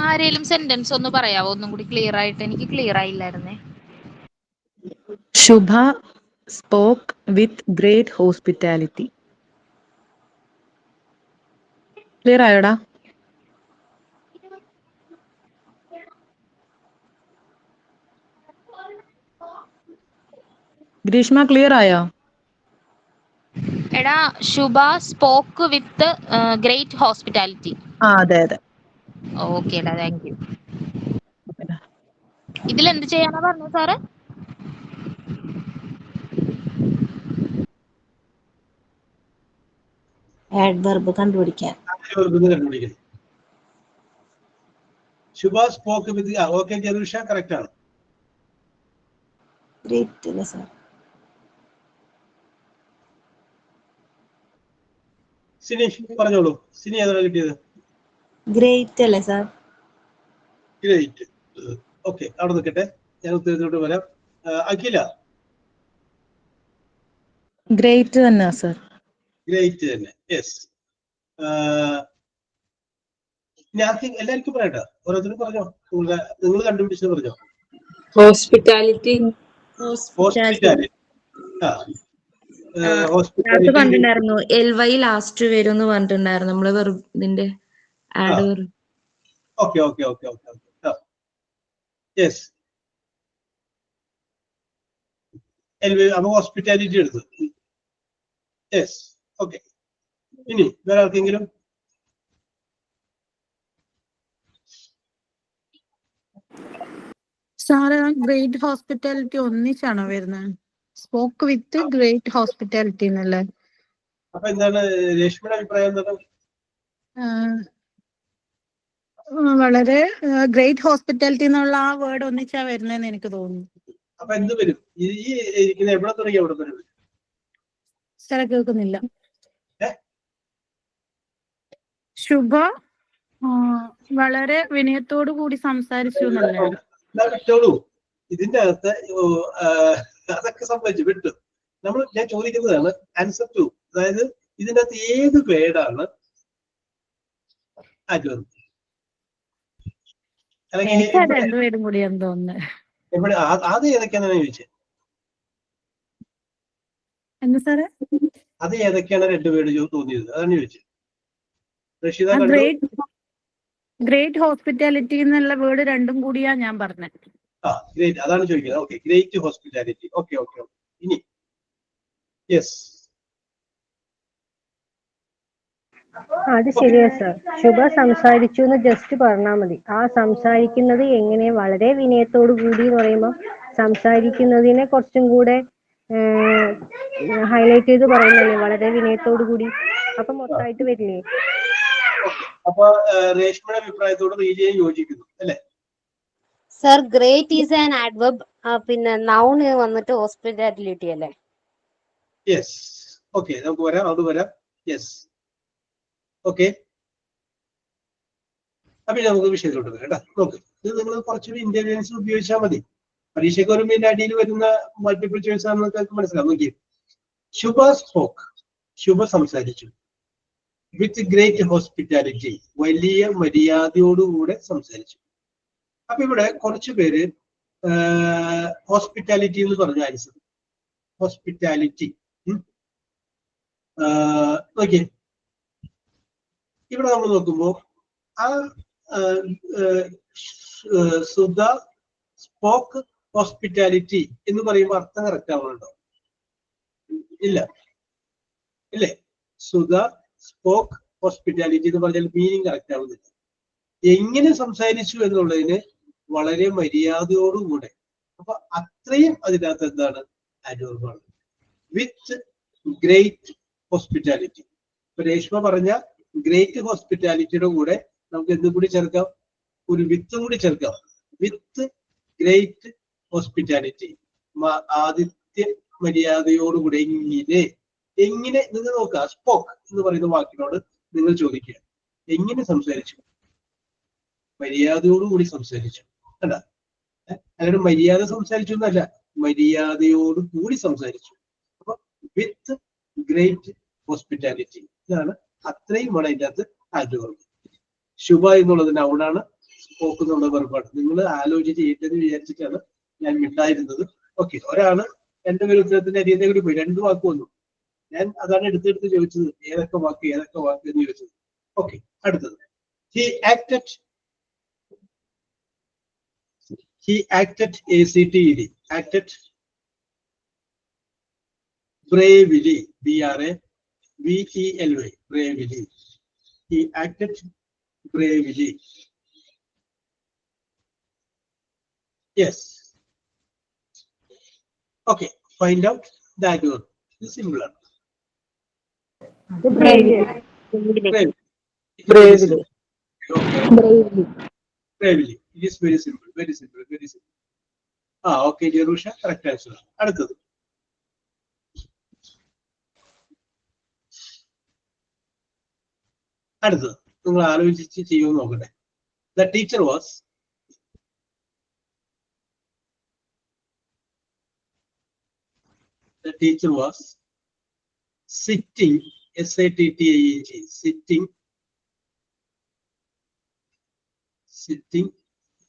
E: ആരേലും സെന്റൻസ് ഒന്ന് പറയാവോ? ഒന്നും കൂടി ക്ലിയർ ആയിട്ട്. എനിക്ക് ക്ലിയർ ആയില്ലായിരുന്നേ.
C: Shubha spoke with great hospitality. Clear ആയോടാ? ഗ്രീഷ്മ ക്ലിയർ ആയോ?
E: എടാ, Shubha spoke with great hospitality.
C: അതെ അതെ.
E: ഓക്കേടാ, താങ്ക് യു. ഇതിൽ എന്ത് ചെയ്യാനാ പറഞ്ഞത് സാറ്?
I: ആഡ്വർബ് കണ്ടുപിടിക്കാൻ.
B: ശുഭ സ്പോക്ക് വിത്ത്, ഓക്കെ ജെറുഷ, കറക്റ്റ് ആണ്.
I: ഗ്രേറ്റ് അല്ലേ സാർ?
B: സിനി പറഞ്ഞോളൂ. സിനി ഏതാണ് കിട്ടിയത്?
I: ഗ്രേറ്റ് അല്ലേ സാർ?
B: ഗ്രേറ്റ്. ഓക്കെ, അവിടെ നിൽക്കട്ടെ, ഞാൻ ഉത്തരത്തിലോട്ട് വരാം. അഖില?
C: ഗ്രേറ്റ് തന്നെ സർ.
B: ഗ്രേറ്റ് തന്നെ, യെസ്. ഞാൻ എല്ലാവർക്കും പറയട്ടെ, ഓരോരുത്തരും പറഞ്ഞോ, നിങ്ങൾ കണ്ടുപിടിച്ചത് പറഞ്ഞോ.
H: ഹോസ്പിറ്റാലിറ്റി.
B: ഹോസ്പിറ്റാലിറ്റി.
E: പറഞ്ഞിട്ടുണ്ടായിരുന്നു LY ലാസ്റ്റ് വരും എന്ന് പറഞ്ഞിട്ടുണ്ടായിരുന്നു. നമ്മള് ഇതിന്റെ add.
B: Okay okay okay okay okay, yes. അപ്പൊ ഹോസ്പിറ്റാലിറ്റി എടുത്തു. Yes, okay. ഇനി വേറെ ആർക്കെങ്കിലും?
J: സാറ് ഗ്രേറ്റ് ഹോസ്പിറ്റാലിറ്റി ഒന്നിച്ചാണോ വരുന്നത്? സ്പോക്ക് വിത്ത് ഗ്രേറ്റ് ഹോസ്പിറ്റാലിറ്റി എന്നല്ലേ?
B: അപ്പൊ എന്താണ് രേഷ്മയുടെ അഭിപ്രായം? എന്താണ്?
J: വളരെ ഗ്രേറ്റ് ഹോസ്പിറ്റാലിറ്റി എന്നുള്ള ആ വേർഡ് ഒന്നിച്ചാ വരുന്നതെന്ന് എനിക്ക് തോന്നുന്നു.
B: അപ്പൊ എന്ത് വരും? ഈ ഇരിക്കുന്ന എവിടെ തുടങ്ങി എവിടെ വരും?
J: സാറെ കേൾക്കുന്നില്ല. ശുഭ വളരെ വിനയത്തോടു കൂടി സംസാരിച്ചു എന്നല്ലേ?
B: വിട്ടോളൂ, ഇതിന്റെ അകത്ത് അതൊക്കെ സംഭവിച്ചു വിട്ടു. ഞാൻ ചോദിക്കുന്നതാണ് ആൻസർ ടു. അതായത് ഇതിന്റെ അകത്ത് ഏത് വേർഡാണ് ആദ്യം?
J: രണ്ടുപേരും കൂടിയാന്ന് തോന്നുന്നത്.
B: എവിടെ അത് ഏതൊക്കെയാണെന്ന് ചോദിച്ചത്.
J: എന്താ സാറേ?
B: അത് ഏതൊക്കെയാണ് രണ്ടുപേര് തോന്നിയത്? അതാണ് ചോദിച്ചത്. റഷീദ?
J: ഗ്രേറ്റ് ഹോസ്പിറ്റാലിറ്റി എന്നുള്ള വേർഡ് രണ്ടും കൂടിയാ ഞാൻ പറഞ്ഞത്.
B: ഗ്രേറ്റ്, അതാണ് ചോദിക്കുന്നത്. Okay, great hospitality. Okay okay okay. ഇനി യെസ്.
K: അത് ശരിയാ സാർ. ശുഭ സംസാരിച്ചു എന്ന് ജസ്റ്റ് പറഞ്ഞാൽ മതി. ആ സംസാരിക്കുന്നത് എങ്ങനെ വളരെ വിനയത്തോടു കൂടി എന്ന് പറയുമ്പോൾ സംസാരിക്കുന്നതിനെ കുറച്ചും കൂടെ ഹൈലൈറ്റ് ചെയ്ത് പറയുന്നല്ലേ, വളരെ വിനയത്തോടു കൂടി. അപ്പൊ മൊത്തമായിട്ട് വരില്ലേ?
B: അപ്പൊ രേഷ്മയുടെ അഭിപ്രായത്തോട് റീജിയൻ യോജിക്കുന്നു അല്ലേ?
L: Sir great is an adverb, പിന്നെ നൗൺ വന്നിട്ട് ഹോസ്പിറ്റാലിറ്റി അല്ലേ?
B: യെസ്. ഓക്കെ, നമുക്ക് വരാം, അത് വരാം. യെസ്. ഓക്കെ, അപ്പൊ നമുക്ക് വിഷയത്തിലോട്ട് വരാം കേട്ടോ. നോക്ക്, ഇത് നിങ്ങൾ കുറച്ചുകൂടി ഇന്റലിജൻസ് ഉപയോഗിച്ചാൽ മതി. പരീക്ഷയ്ക്ക് വരുമ്പോൾ ഇതിന്റെ അടിയിൽ വരുന്ന മൾട്ടിപ്പിൾ ചോയ്സ് ആണെന്ന് മനസ്സിലാവും. നോക്കി, ശുഭ സ്പോക്ക്, ശുഭ സംസാരിച്ചു. വിത്ത് ഗ്രേറ്റ് ഹോസ്പിറ്റാലിറ്റി, വലിയ മര്യാദയോടുകൂടെ സംസാരിച്ചു. അപ്പൊ ഇവിടെ കുറച്ചു പേര് ഹോസ്പിറ്റാലിറ്റി എന്ന് പറഞ്ഞു ആൻസർ. ഹോസ്പിറ്റാലിറ്റി. ഓക്കെ, ഇവിടെ നമ്മൾ നോക്കുമ്പോൾ ആ സുധ സ്പോക്ക് ഹോസ്പിറ്റാലിറ്റി എന്ന് പറയുമ്പോൾ അർത്ഥം കറക്റ്റ് ആവുന്നുണ്ടോ? ഇല്ല, ഇല്ലേ? സുധ സ്പോക്ക് ഹോസ്പിറ്റാലിറ്റി എന്ന് പറഞ്ഞാൽ മീനിങ് കറക്റ്റ് ആവുന്നില്ല. എങ്ങനെ സംസാരിച്ചു എന്നുള്ളതിന് വളരെ മര്യാദയോടുകൂടെ. അപ്പൊ അത്രയും അതിനകത്ത് എന്താണ്? അഡ്വർബാണ്. With great hospitality. ഇപ്പൊ രേഷ്മ പറഞ്ഞ ഗ്രേറ്റ് ഹോസ്പിറ്റാലിറ്റിയുടെ കൂടെ നമുക്ക് എന്തും കൂടി ചേർക്കാം? ഒരു വിത്തും കൂടി ചേർക്കാം. വിത്ത് ഗ്രേറ്റ് ഹോസ്പിറ്റാലിറ്റി, ആദിത്യ മര്യാദയോടുകൂടെ. എങ്ങനെ നിങ്ങൾ നോക്കുക, സ്പോക്ക് എന്ന് പറയുന്ന വാക്കിനോട് നിങ്ങൾ ചോദിക്കുക, എങ്ങനെ സംസാരിച്ചു? മര്യാദയോടുകൂടി സംസാരിച്ചു. അല്ല, അല്ലാണ്ട് മര്യാദ സംസാരിച്ചു എന്നല്ല, മര്യാദയോട് കൂടി സംസാരിച്ചു. അപ്പൊ വിത്ത് ഗ്രേറ്റ് ഹോസ്പിറ്റാലിറ്റി, ഇതാണ് അത്രയുമാണ് അതിൻ്റെ അകത്ത് ആഡ്വർബ്. ശുഭ എന്നുള്ളത് നൗണാണ്, സ്പോക്ക് എന്നുള്ളത് വെർബാണ്. നിങ്ങൾ ആലോചിച്ച് ഏറ്റെന്ന് വിചാരിച്ചിട്ടാണ് ഞാൻ മിണ്ടായിരുന്നത്. ഓക്കെ, ഒരാള് എന്റെ ഒരു ഉത്തരത്തിന്റെ അരിയത്തെ കൂടി പോയി, 2 വാക്ക് വന്നു. ഞാൻ അതാണ് എടുത്തെടുത്ത് ചോദിച്ചത്, ഏതൊക്കെ വാക്ക് എന്ന് ചോദിച്ചത്. ഓക്കെ, അടുത്തത് he acted ACTED, acted bravely, BRAVELY, bravely. He acted bravely. Yes. Okay, find out the adverb. It's similar.
K: Bravely.
B: Bravely.
H: Bravely.
B: Okay.
H: Bravely.
B: Bravely. It is very simple, very simple, very simple. Okay, Jerusha, correct answer. അടുത്തത്. അടുത്തത് നിങ്ങൾ ആലോചിച്ച് ചെയ്യുമെന്ന് നോക്കട്ടെ. The teacher was sitting, SATTING, sitting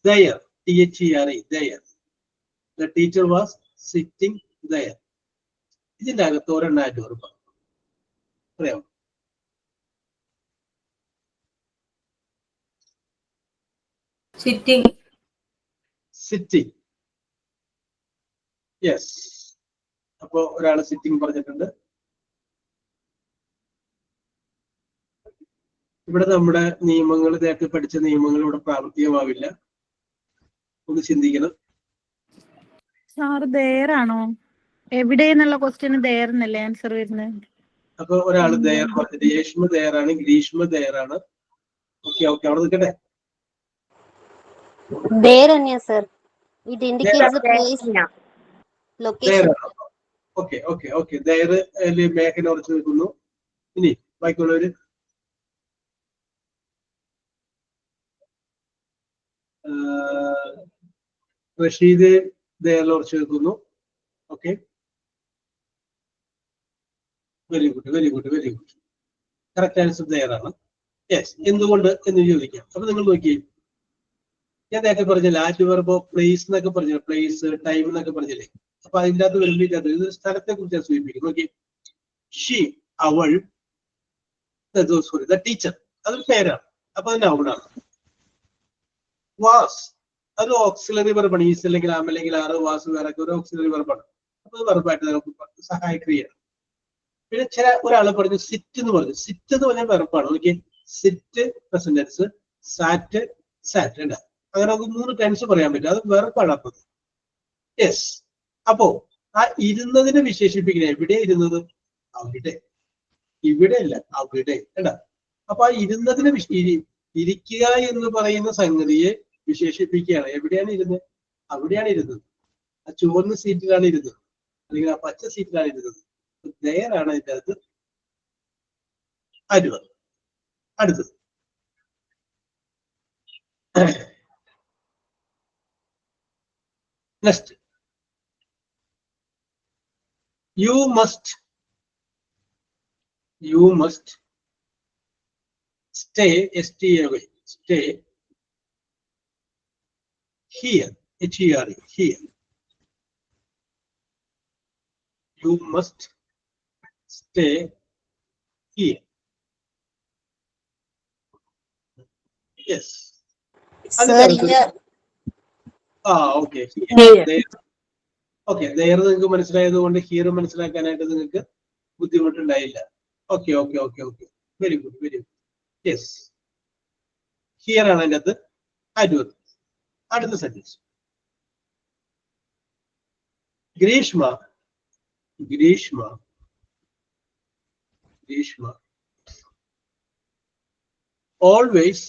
B: there, THERE, there. The teacher was sitting there. ഇതിന്റെ അകത്ത് ഒരെണ്ണം adverb ആണ്. അറിയാമോ?
F: Sitting.
B: Sitting. Yes. അപ്പോ ഒരാള് സിറ്റിംഗ് പറഞ്ഞിട്ടുണ്ട്. ഇവിടെ നമ്മുടെ നിയമങ്ങൾ, നേരത്തെ പഠിച്ച നിയമങ്ങൾ ഇവിടെ പ്രാവർത്തികമാവില്ല. ഒന്ന് ചിന്തിക്കണം.
J: സാർ ദേറാണോ? എവിടെയെന്നുള്ള ക്വസ്റ്റ്യന് ദേർന്നല്ലേ ആൻസർ വരുന്നത്?
B: അപ്പൊ ഒരാള് ദേർ പറഞ്ഞിട്ട്, യേഷ്മ ദേറാണ്, ഗ്രീഷ്മ ദേറാണ്. ഓക്കെ, അവിടെ നിൽക്കട്ടെ.
L: There tanya sir, it indicates the place, location.
B: Okay. There മേഘന ഉറച്ചു നിൽക്കുന്നു. ഇനി ബാക്കിയുള്ളവര് റഷീദ് ദേറിൽ ഉറച്ചു നിൽക്കുന്നു. Okay, very good. Correct answer ദേറാണ്. യെസ്. എന്തുകൊണ്ട് എന്ന് ചോദിക്കാം. അപ്പൊ നിങ്ങൾ നോക്കിയേ, ഞാൻ നേരത്തെ പറഞ്ഞില്ല ആഡ്വർബ് പ്ലേസ് എന്നൊക്കെ പറഞ്ഞില്ല, പ്ലേസ് ടൈം എന്നൊക്കെ പറഞ്ഞില്ലേ. അപ്പൊ അതിൻ്റെ അകത്ത് വരുമ്പോൾ ഇത് സ്ഥലത്തെ കുറിച്ചാണ് സൂചിപ്പിക്കുന്നത്. നോക്കി, ഷീ, അവൾ, സോറി ദ ടീച്ചർ, അതൊരു പേരാണ്. അപ്പൊ അത് നൗണാണ്. വാസ്, അത് ഓക്സിലറി വെർബാണ്. ഈസ് അല്ലെങ്കിൽ ആം അല്ലെങ്കിൽ ആറ്, വാസ് വേറെ ഒരു ഓക്സിലറി വെർബാണ്. അപ്പൊ അത് വെർബായിട്ട് നമുക്ക് സഹായിക്കുകയാണ്. പിന്നെ ഒരാള് പറഞ്ഞു സിറ്റ് എന്ന് പറഞ്ഞു. സിറ്റ് എന്ന് പറഞ്ഞാൽ വെർബാണ്. നോക്കിയേ, സിറ്റ് പ്രസന്റ് ടെൻസ്, സാറ്റ് ഉണ്ട്. അങ്ങനെ നമുക്ക് 3 ടെൻസ് പറയാൻ പറ്റും. അത് വെർബാണ്. അപ്പത് യെസ്. അപ്പോ ആ ഇരുന്നതിനെ വിശേഷിപ്പിക്കുന്നത്, എവിടെ ഇരുന്നത്? അവിടെ. ഇവിടെ അല്ല, അവിടെ. അപ്പൊ ആ ഇരുന്നതിനെ ഇരിക്കുക എന്ന് പറയുന്ന സംഗതിയെ വിശേഷിപ്പിക്കുകയാണ്. എവിടെയാണ് ഇരുന്നത്? അവിടെയാണ് ഇരുന്നത്. ആ ചുവന്ന സീറ്റിലാണ് ഇരുന്നത്, അല്ലെങ്കിൽ ആ പച്ച സീറ്റിലാണ് ഇരുന്നത്. ദയറാണ് അതിൻ്റെ അകത്ത് adverb. അടുത്തത് next, you must stay, stay, stay here, here, here. You must stay here. Yes.
L: Sir, here.
B: Okay. Okay, there നിങ്ങൾക്ക് മനസ്സിലായത് കൊണ്ട് ഹിയർ മനസ്സിലാക്കാനായിട്ട് നിങ്ങൾക്ക് ബുദ്ധിമുട്ടുണ്ടായില്ല. Okay okay okay okay, very good very good. Yes, here ആണ് അതിൻ്റെ അകത്ത് adverb. അടുത്ത sentence, Greeshma Greeshma Greeshma always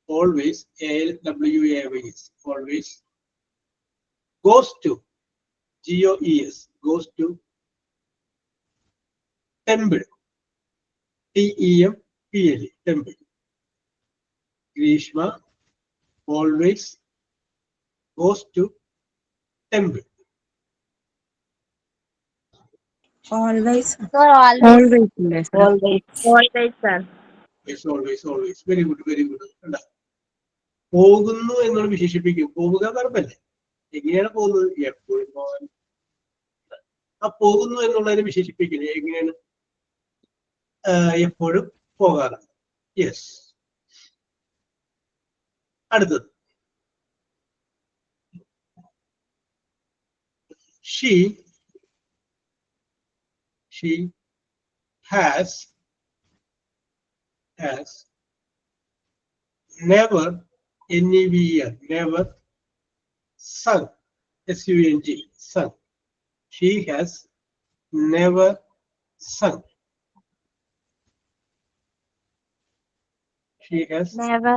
B: always always always goes to GOES goes to temple, TEMPLE temple. Grishma always goes to temple.
I: Always.
L: Sir, always.
G: Always, sir.
B: Yes, always always. Very good very good. കണ്ടോ, പോകുന്നു എന്നുള്ള വിശേഷിപ്പിക്കും. പോവുക പറഞ്ഞല്ലേ, എങ്ങനെയാണ് പോകുന്നത്? എപ്പോഴും പോകാൻ. ആ പോകുന്നു എന്നുള്ളതിനെ വിശേഷിപ്പിക്കുന്നത് എങ്ങനെയാണ്? എപ്പോഴും പോകാറാണ്. യെസ്. അടുത്തത്, she has never, never sung, SUNG, sung. She has never sung. She has
L: Never.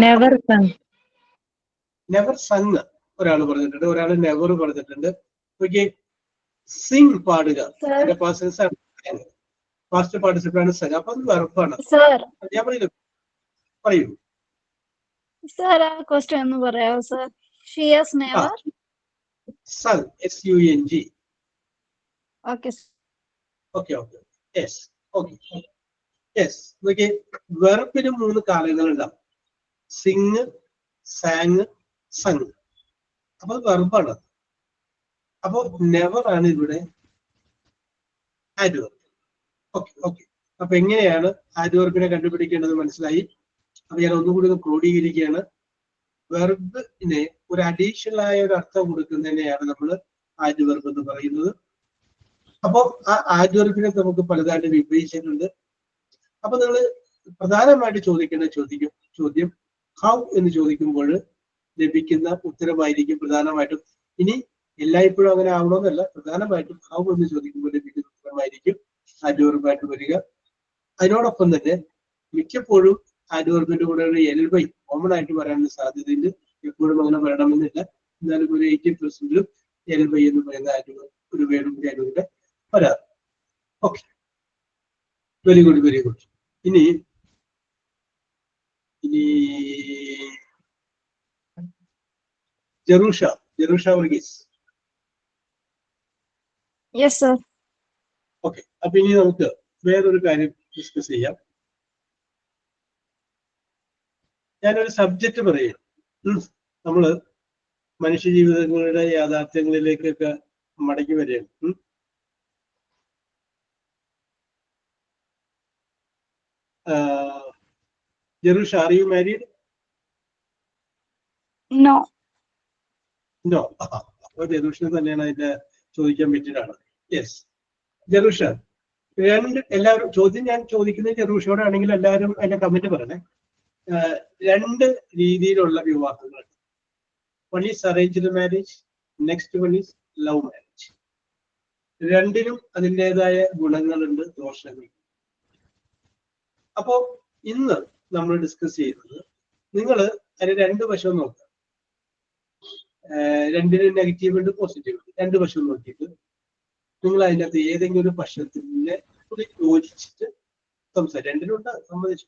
C: Never sung.
B: never sung. ഒരാൾ പറഞ്ഞിട്ടുണ്ട്, ഒരാൾ നെവർ പറഞ്ഞിട്ടുണ്ട്. ഓക്കെ, സിംഗ് പാടുക, പാസ്റ്റ് പാർട്ടിസിപ്പിൾ ആണ് സങ്. അപ്പൊ അത് വെർബാണ്.
L: Sir.
B: ഞാൻ പറയുന്നു, പറയൂ.
L: Sir, a question ഒന്ന് പറയാമോ sir? She has never.
B: Sung, SUNG.
L: Okay.
B: Okay okay, yes. Okay yes. നോക്കിയേ, വെർബിന് 3 കാലങ്ങൾ ഉണ്ടാവും. Sing, sang, sung. അപ്പൊ വെർബാണ്. അപ്പൊ നെവർ ആണ് ഇവിടെ adverb. ഓക്കെ ഓക്കെ, അപ്പൊ എങ്ങനെയാണ് adverbനെ കണ്ടുപിടിക്കേണ്ടത് മനസ്സിലായി. അപ്പൊ ഞാൻ ഒന്നുകൂടി ഒന്ന് ക്രോഡീകരിക്കുകയാണ്. വെർബിനെ ഒരു അഡീഷണൽ ആയ ഒരു അർത്ഥം കൊടുക്കുന്നതിനെയാണ് നമ്മൾ adverb എന്ന് പറയുന്നത്. അപ്പൊ ആ adverbനെ നമുക്ക് പലതായിട്ട് വിഭജിച്ചിട്ടുണ്ട്. അപ്പൊ നിങ്ങൾ പ്രധാനമായിട്ട് ചോദിക്കേണ്ട ചോദ്യം ഹൗ എന്ന് ചോദിക്കുമ്പോൾ ലഭിക്കുന്ന ഉത്തരമായിരിക്കും പ്രധാനമായിട്ടും. ഇനി എല്ലായ്പ്പോഴും അങ്ങനെ ആവണമെന്നല്ല, പ്രധാനമായിട്ടും ഹൗ എന്ന് ചോദിക്കുമ്പോൾ ലഭിക്കുന്ന ഉത്തരമായിരിക്കും adverb വരിക. അതിനോടൊപ്പം തന്നെ മിക്കപ്പോഴും adverbന്റെ കൂടെ ഒരു LY കോമൺ ആയിട്ട് വരാനുള്ള സാധ്യതയുണ്ട്. എപ്പോഴും അങ്ങനെ വരണമെന്നില്ല, എന്നാലും ഒരു 80% LY എന്ന് പറയുന്ന adverb ഒരു വേർഡും കൂടി അതിലൂടെ വരാറ്. Okay, very good very good. ഇനി Jerusha Varghese.
L: Yes sir.
B: Okay, അപ്പൊ ഇനി നമുക്ക് വേറൊരു കാര്യം ഡിസ്കസ് ചെയ്യാം. ഞാനൊരു സബ്ജക്റ്റ് പറയാം. നമ്മള് മനുഷ്യ ജീവിതങ്ങളുടെ യാഥാർത്ഥ്യങ്ങളിലേക്കൊക്കെ മടങ്ങി വരികയാണ്. Jerusha, are you married?
L: No.
B: No. അപ്പൊ ജെറൂഷിനെ തന്നെയാണ് അതിന്റെ ചോദിക്കാൻ പറ്റിയതാണ്. യെസ്, ജെറൂഷ, എല്ലാവരും ചോദ്യം ഞാൻ ചോദിക്കുന്നത് ജെറൂഷയോടാണെങ്കിൽ എല്ലാവരും അതിന്റെ കമന്റ് പറയണേ. 2 രീതിയിലുള്ള വിവാഹങ്ങൾ. One is arranged marriage, next one is love marriage. രണ്ടിനും അതിൻ്റെതായ ഗുണങ്ങളുണ്ട്, ദോഷങ്ങൾ. അപ്പോ ഇന്ന് നമ്മൾ ഡിസ്കസ് ചെയ്യുന്നത് നിങ്ങൾ അതിന് രണ്ട് വശവും നോക്കുക. രണ്ടിനും നെഗറ്റീവ് ഉണ്ട്, പോസിറ്റീവ് ഉണ്ട്. രണ്ട് വശവും നോക്കിയിട്ട് നിങ്ങൾ അതിനകത്ത് ഏതെങ്കിലും ഒരു പക്ഷത്തിനെ യോജിച്ചിട്ട് സംസാരിക്കും. രണ്ടിനും ഉണ്ട്, സമ്മതിച്ചു.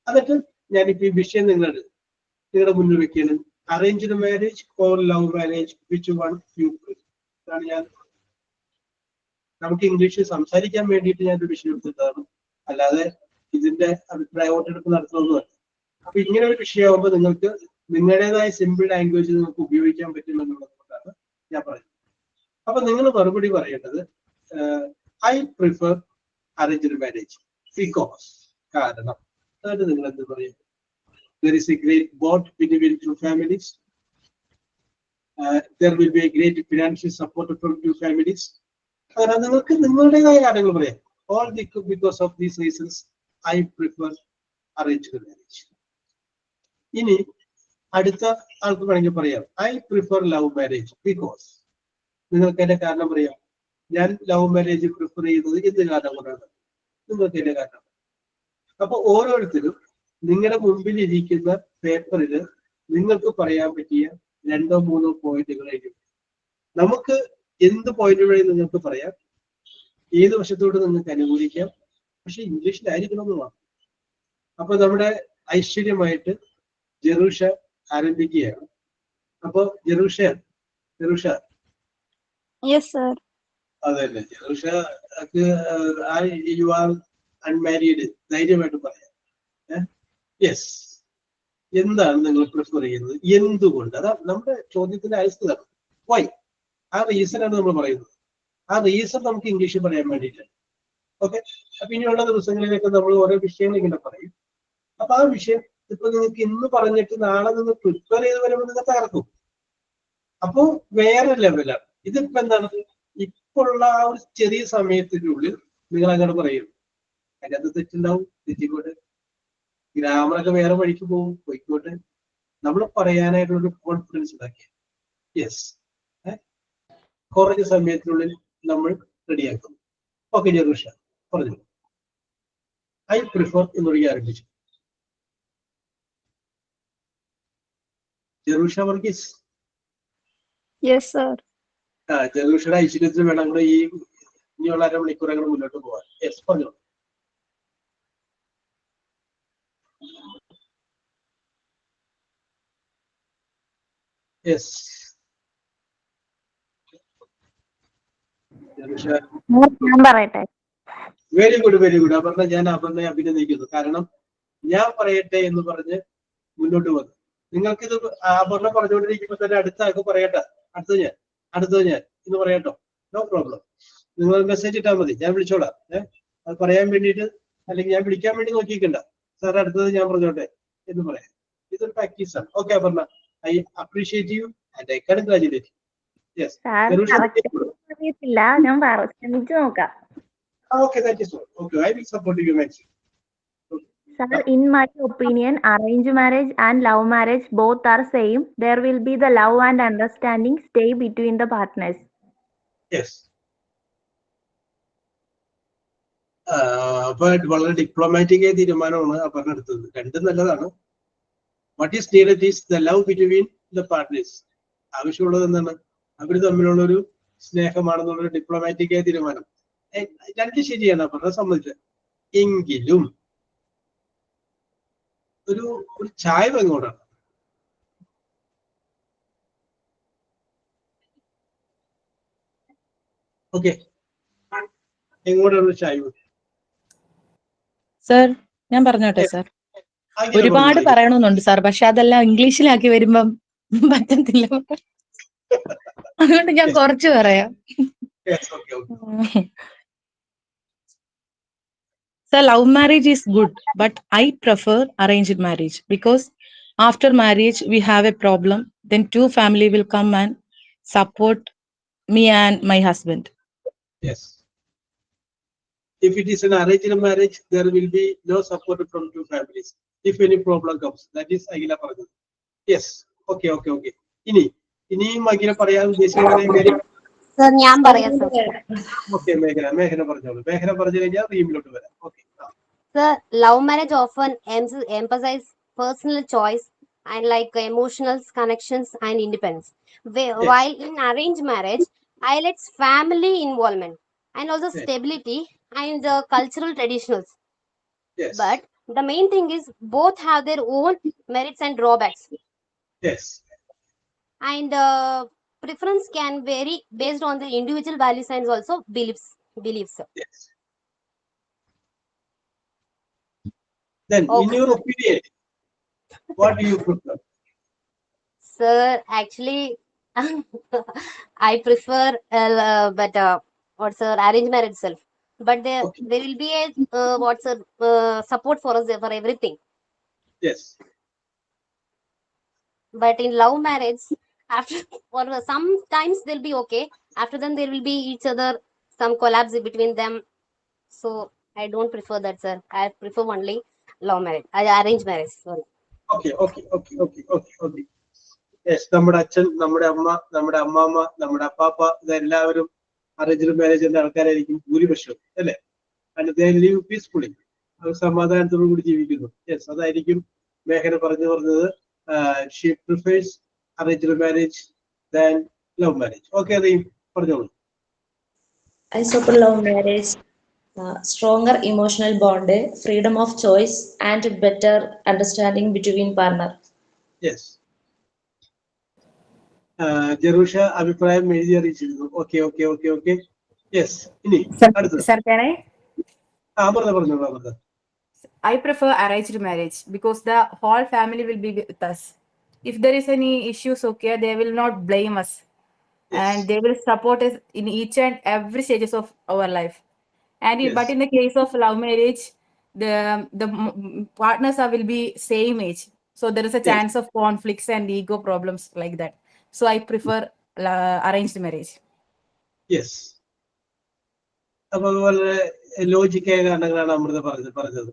B: എന്നിട്ട് ഞാനിപ്പോ ഈ വിഷയം നിങ്ങളുടെ മുന്നിൽ വെക്കുകയാണ്. Arranged marriage or love marriage, which one you prefer? ഇതാണ് ഞാൻ നമുക്ക് ഇംഗ്ലീഷിൽ സംസാരിക്കാൻ വേണ്ടിയിട്ട് ഞാനൊരു വിഷയം എടുത്തിട്ടാണ്, അല്ലാതെ ഇതിന്റെ അഭിപ്രായ വോട്ടെടുപ്പ് നടത്തുന്നൊന്നുമല്ല. അപ്പൊ ഇങ്ങനെ ഒരു വിഷയമാകുമ്പോൾ നിങ്ങൾക്ക് നിങ്ങളുടേതായ സിമ്പിൾ ലാംഗ്വേജ് നിങ്ങൾക്ക് ഉപയോഗിക്കാൻ പറ്റും എന്നുള്ളത് കൊണ്ടാണ് ഞാൻ പറയുന്നത്. അപ്പൊ നിങ്ങൾ മറുപടി പറയേണ്ടത് I prefer arranged marriage because, കാരണം. അതായത് നിങ്ങൾ എന്ത് പറയും? There is a great bond between two families. There will be a great financial support from two families. കാരണം നിങ്ങൾക്ക് നിങ്ങളുടേതായ കാര്യങ്ങൾ പറയാം. All because of these reasons, I prefer arranged marriage. ഇനി അടുത്ത ആൾക്ക് വേണമെങ്കിൽ പറയാം I prefer love marriage because. നിങ്ങൾക്ക് എന്റെ കാരണം പറയാം. ഞാൻ ലവ് മാരേജ് പ്രിഫർ ചെയ്യുന്നത് എന്ത് കാരണം കൊണ്ടാണ്? നിങ്ങൾക്ക് എന്റെ കാരണം. അപ്പൊ ഓരോരുത്തരും നിങ്ങളുടെ മുമ്പിൽ ഇരിക്കുന്ന പേപ്പറിൽ നിങ്ങൾക്ക് പറയാൻ പറ്റിയ 2 or 3 പോയിന്റുകൾ എഴുതി. നമുക്ക് എന്ത് പോയിന്റ് വഴി നിങ്ങൾക്ക് പറയാം, ഏത് വശത്തോട് നിങ്ങൾക്ക് അനുകൂലിക്കാം, പക്ഷെ ഇംഗ്ലീഷിലായിരിക്കണമെന്ന് മാത്രം. അപ്പൊ നമ്മുടെ ഐശ്വര്യമായിട്ട് ജെറൂഷ ആരംഭിക്കുകയാണ്. അപ്പൊ ജെറൂഷ അതല്ലേ ജെറൂഷ, യു ആർ അൺമാരീഡ്, ധൈര്യമായിട്ട് പറയാം. യെസ്, എന്താണ് നിങ്ങൾ പ്രിഫർ ചെയ്യുന്നത്, എന്തുകൊണ്ട്? അതാ നമ്മുടെ ചോദ്യത്തിന്റെ അടിസ്ഥാനം. വൈ? ആ റീസൺ ആണ് നമ്മൾ പറയുന്നത്. ആ റീസൺ നമുക്ക് ഇംഗ്ലീഷിൽ പറയാൻ വേണ്ടിയിട്ടാണ്. ഓക്കെ. അപ്പൊ ഇനിയുള്ള ദിവസങ്ങളിലൊക്കെ നമ്മൾ ഓരോ വിഷയങ്ങൾ ഇങ്ങനെ പറയും. അപ്പൊ ആ വിഷയം ഇപ്പൊ നിങ്ങൾക്ക് ഇന്ന് പറഞ്ഞിട്ട് നാളെ നിങ്ങൾ പ്രിപ്പയർ ചെയ്ത് വരുമ്പോൾ നിങ്ങൾ തകർക്കും. അപ്പോ വേറെ ലെവലാണ്. ഇതിപ്പോ എന്താണ്, ഇപ്പോഴുള്ള ആ ഒരു ചെറിയ സമയത്തിന്റെ ഉള്ളിൽ നിങ്ങൾ അങ്ങനെ പറയും. അതിനകത്ത് തെറ്റുണ്ടാവും, തെറ്റിക്കോട്ടെ. ഗ്രാമറൊക്കെ വേറെ വഴിക്ക് പോയിക്കോട്ടെ. നമ്മൾ പറയാനായിട്ടുള്ളൊരു കോൺഫിഡൻസ് ഉണ്ടാക്കിയ യെസ്, കുറഞ്ഞ സമയത്തിനുള്ളിൽ നമ്മൾ റെഡിയാക്കും. ഓക്കെ ജെറൂഷ പറഞ്ഞു. ഐ പ്രിഫർ എന്നൊരു ആരംഭിച്ചു. ജെറൂഷ വർഗീസ്. ജെറൂഷയുടെ ഐശ്വര്യത്തിന് വേണം കൂടെ ഈ ഇനിയുള്ള 1/2 മണിക്കൂർ അങ്ങനെ മുന്നോട്ട് പോവാൻ. യെസ് പറഞ്ഞു. യെസ്
L: ഞാൻ പറയട്ടെ.
B: Very good. അപർണയെ അഭിനന്ദിക്കുന്നു. കാരണം ഞാൻ പറയട്ടെ എന്ന് പറഞ്ഞ് മുന്നോട്ട് വന്നു. നിങ്ങൾക്കിത് അപർണ പറഞ്ഞുകൊണ്ടിരിക്കുമ്പോ തന്നെ അടുത്ത ആൾക്ക് പറയട്ടെ, അടുത്തത് ഞാൻ എന്ന് പറയട്ടോ. No problem. നിങ്ങൾ മെസ്സേജ് ഇട്ടാൽ മതി, ഞാൻ വിളിച്ചോളാം. അത് പറയാൻ വേണ്ടിയിട്ട്, അല്ലെങ്കിൽ ഞാൻ വിളിക്കാൻ വേണ്ടി നോക്കിക്കണ്ട. സാർ അടുത്തത് ഞാൻ പറഞ്ഞോട്ടെ എന്ന് പറയാം. ഇതൊരു പ്രാക്ടീസ് ആണ്. Okay Aparna, I appreciate you and I congratulate. Yes,
L: അറിയത്തില്ല, ഞാൻ ശ്രമിച്ചു നോക്കാം.
B: Okay, that is all. Okay, I will support you, Maxi.
L: Sir, in my opinion, arranged marriage and love marriage both are same. There will be the love and understanding stay between the partners.
B: Yes. But വളരെ diplomatic ആയ തീരുമാനമാണ് അപർണ എടുത്തത്. രണ്ടും നല്ലതാണ്. What is needed is the love between the partners. ആവശ്യമുള്ളത് എന്താണ്? അവർ തമ്മിലുള്ള ഒരു സ്നേഹമാണെന്നുള്ള ഡിപ്ലോമാറ്റിക് ആയ തീരുമാനം. രണ്ട് ശരിയാണ് അപർണ സംബന്ധിച്ച്. എങ്കിലും ഒരു ചായ എങ്ങോട്ടാണ്? ഓക്കെ, എങ്ങോട്ടാണ് ചായ?
C: സർ ഞാൻ പറഞ്ഞോട്ടെ സർ? ഒരുപാട് പറയണമെന്നുണ്ട് സാർ, പക്ഷെ അതെല്ലാം ഇംഗ്ലീഷിലാക്കി വരുമ്പം പറ്റത്തില്ല. അതുകൊണ്ട് ഞാൻ കുറച്ച് പറയാം. So love marriage is good, but I prefer arranged marriage because after marriage we have a problem. Then two family will come and support me and my husband.
B: Yes. If it is an arranged marriage, there will be no support from two families. If any problem comes, that is Agila Paradu. Yes. Okay. ഇനിയും അഖില പറയാൻ ഉദ്ദേശിക്കുന്ന
L: sir ഞാൻ പറയാം sir.
B: Okay, മേഘന പറഞ്ഞു കഴിഞ്ഞാൽ റീമിലോട്ട് വരാം. Okay.
L: Sir, love marriage often emphasizes
M: personal choice and like emotional connections and independence.
B: Yes.
M: While in arranged marriage, highlights family involvement and also
B: Yes.
M: stability and cultural traditionals.
B: Yes.
M: But the main thing is both have their own merits and drawbacks,
B: Yes.
M: and preference can vary based on the individual values and also beliefs.
B: Yes. Then, in
M: Okay.
B: your opinion, what do you prefer?
M: Sir, actually, I prefer arranged marriage itself. But there
B: Okay.
M: there will be a support for us for everything.
B: Yes.
M: But in love marriage, after for sometimes they'll be okay. After then there will be each other some collapse between them. So I don't prefer that, sir. I prefer only love marriage, arranged marriage. Sorry.
B: Okay. Okay. Okay. Okay. Okay. Okay. Yes, നമ്മുടെ അച്ഛൻ, നമ്മുടെ അമ്മ, നമ്മുടെ അമ്മാമ്മ, നമ്മുടെ അപ്പാപ്പ, ഇതെല്ലാവരും arranged മാരേജിന്റെ ആൾക്കാരായിരിക്കും ഭൂരിപക്ഷം, അല്ലേ? ആൻഡ് ദേ ലിവ് പീസ്ഫുള്ളി, അവർ സമാധാനത്തോടു കൂടി ജീവിക്കുന്നു. യെസ്, അതായിരിക്കും മേഘന പറഞ്ഞത്. She prefers arranged marriage than love marriage. Okay, അത് പറഞ്ഞോളൂ.
G: I support love marriage. Stronger emotional bond, freedom of choice, and better understanding between partner.
B: Yes, Jerusha അഭിപ്രായം എഴുതി അറിയിച്ചിരുന്നു. Okay okay okay okay. Yes, ഇനി അടുത്തത്.
N: Sir, can I?
B: പറഞ്ഞോളൂ.
N: I prefer arranged marriage because the whole family will be with us. If there is any issues, okay, they will not blame us.
B: Yes.
N: And they will support us in each and every stages of our life. And
B: Yes.
N: But in the case of love marriage, the partners will be same age, so there is a
B: Yes.
N: chance of conflicts and ego problems like that. So I prefer arranged marriage.
B: Yes, അപ്പൊ വളരെ ലോജിക്കായ കാരണങ്ങളാണ് അമൃത പറഞ്ഞത്.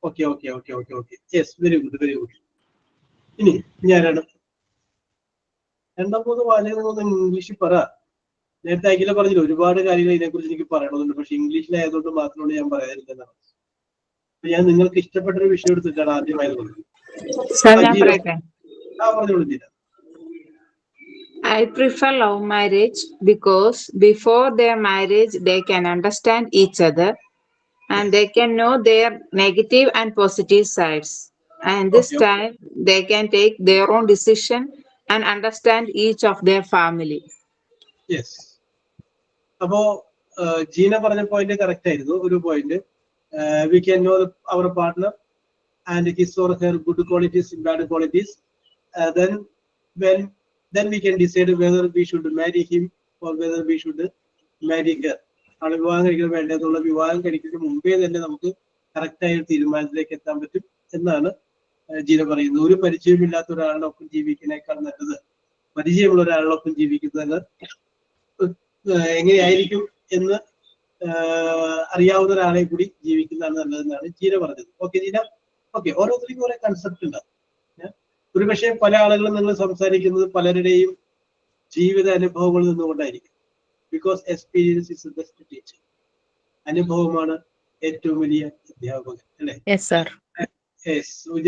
B: Okay okay okay okay okay. Yes, very good very good. ഇനി ഞാനാണ് 2-3 വാചകങ്ങളൊന്നും ഇംഗ്ലീഷിൽ പറ. നേരത്തെ അഖില പറഞ്ഞില്ല, ഒരുപാട് കാര്യങ്ങൾ ഇതിനെക്കുറിച്ച് എനിക്ക് പറയണമെന്നുണ്ട്. പക്ഷെ ഇംഗ്ലീഷിലായതുകൊണ്ട് മാത്രമാണ് ഞാൻ പറയാതിരുന്നതാണ്. അപ്പൊ ഞാൻ നിങ്ങൾക്ക് ഇഷ്ടപ്പെട്ട ഒരു വിഷയം എടുത്തിട്ടാണ് ആദ്യമായതുകൊണ്ട്. പറഞ്ഞോളൂ Jeena.
H: I prefer love marriage because before their marriage they can understand each other and they can know their negative and positive sides. And this
B: Okay.
H: time they can take their own decision and understand each of their family.
B: Yes, അപ്പോ ജീന പറഞ്ഞ point correct ആയിരുന്നു. ഒരു point, we can know our partner and his or her good qualities, bad qualities. Then we can decide whether we should marry him or whether we should marry her. ആണ് വിവാഹം കഴിക്കാൻ വേണ്ടതെന്നുള്ള വിവാഹം കഴിക്കുന്നതിന് മുമ്പേ തന്നെ നമുക്ക് കറക്റ്റായ ഒരു തീരുമാനത്തിലേക്ക് എത്താൻ പറ്റും എന്നാണ് ജീന പറയുന്നത്. ഒരു പരിചയമില്ലാത്ത ഒരാളിനൊപ്പം ജീവിക്കുന്നതിനേക്കാൾ നല്ലത് പരിചയമുള്ള ഒരാളിനൊപ്പം ജീവിക്കുന്നത് എങ്ങനെയായിരിക്കും എന്ന് അറിയാവുന്ന ഒരാളെ കൂടി ജീവിക്കുന്നതാണ് നല്ലതെന്നാണ് ജീന പറഞ്ഞത്. ഓക്കെ ജീന? ഓക്കെ, ഓരോരുത്തർക്കും ഓരോ കൺസെപ്റ്റ് ഉണ്ടാവും. ഒരുപക്ഷെ പല ആളുകളും നിങ്ങൾ സംസാരിക്കുന്നത് പലരുടെയും ജീവിത അനുഭവങ്ങളിൽ നിന്നുകൊണ്ടായിരിക്കും. Because experience is the best teacher. അനുഭവമാണ് ഏറ്റവും വലിയ അധ്യാപകൻ, അല്ലേ?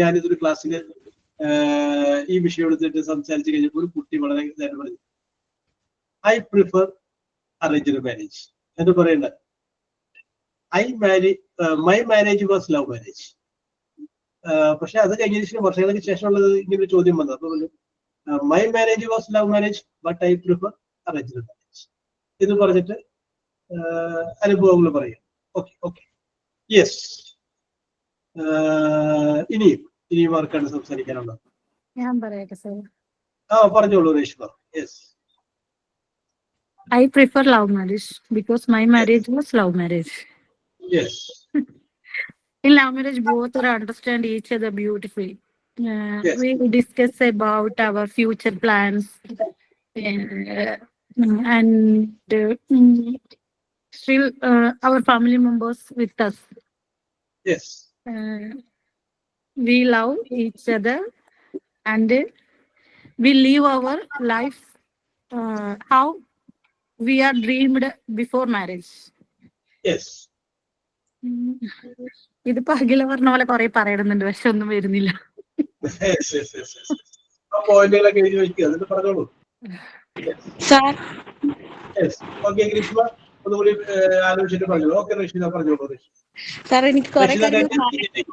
B: ഞാനിതൊരു ക്ലാസ്സിൽ ഈ വിഷയം എടുത്തിട്ട് സംസാരിച്ചു കഴിഞ്ഞപ്പോൾ ഒരു കുട്ടി വളരെ ഇതായിട്ട് പറഞ്ഞു, ഐ പ്രിഫർ അറേഞ്ച്ഡ് മാരേജ് എന്ന് പറയണ്ട. My marriage was love marriage. പക്ഷെ അത് കഴിഞ്ഞതിന് ശേഷം വർഷങ്ങൾക്ക് ശേഷമുള്ളത് ഇങ്ങനെ ഒരു ചോദ്യം വന്നത്. അപ്പൊ my marriage was love marriage but I prefer arranged marriage എന്ന് പറഞ്ഞിട്ട് അനുഭവങ്ങൾ പറയാം. Okay okay. യെസ്, ഇനിയും ആർക്കാണ് സംസാരിക്കാനുള്ളത്?
J: ഞാൻ പറയട്ടെ സർ.
B: പറഞ്ഞോളൂ Reshma. Yes,
J: I prefer love marriage because my marriage was love marriage.
B: Yes.
J: In love marriage, both are understand each other beautifully.
B: Yes.
J: We discuss about our future plans, and still our family members with us.
B: Yes.
J: We love each other and we live our life how we are dreamed before marriage.
B: Yes.
J: ഇതിപ്പോ അഖില പറഞ്ഞ പോലെ കുറെ പറയണമെന്നുണ്ട്, പക്ഷെ ഒന്നും വരുന്നില്ല.
B: ആ പോയിന്റുകളൊക്കെ എഴുതി വയ്ക്കുക, എന്നിട്ട് പറഞ്ഞോളൂ.
O: സാർ
B: ഓക്കെ ഗ്രീഷ്മ, ഒന്നുകൂടി ആലോചിച്ചിട്ട് പറഞ്ഞോളൂ. ഓക്കെ റഷീദ പറഞ്ഞോളൂ.
O: സാർ എനിക്ക് കുറെ കാര്യങ്ങൾ
B: റഷീദ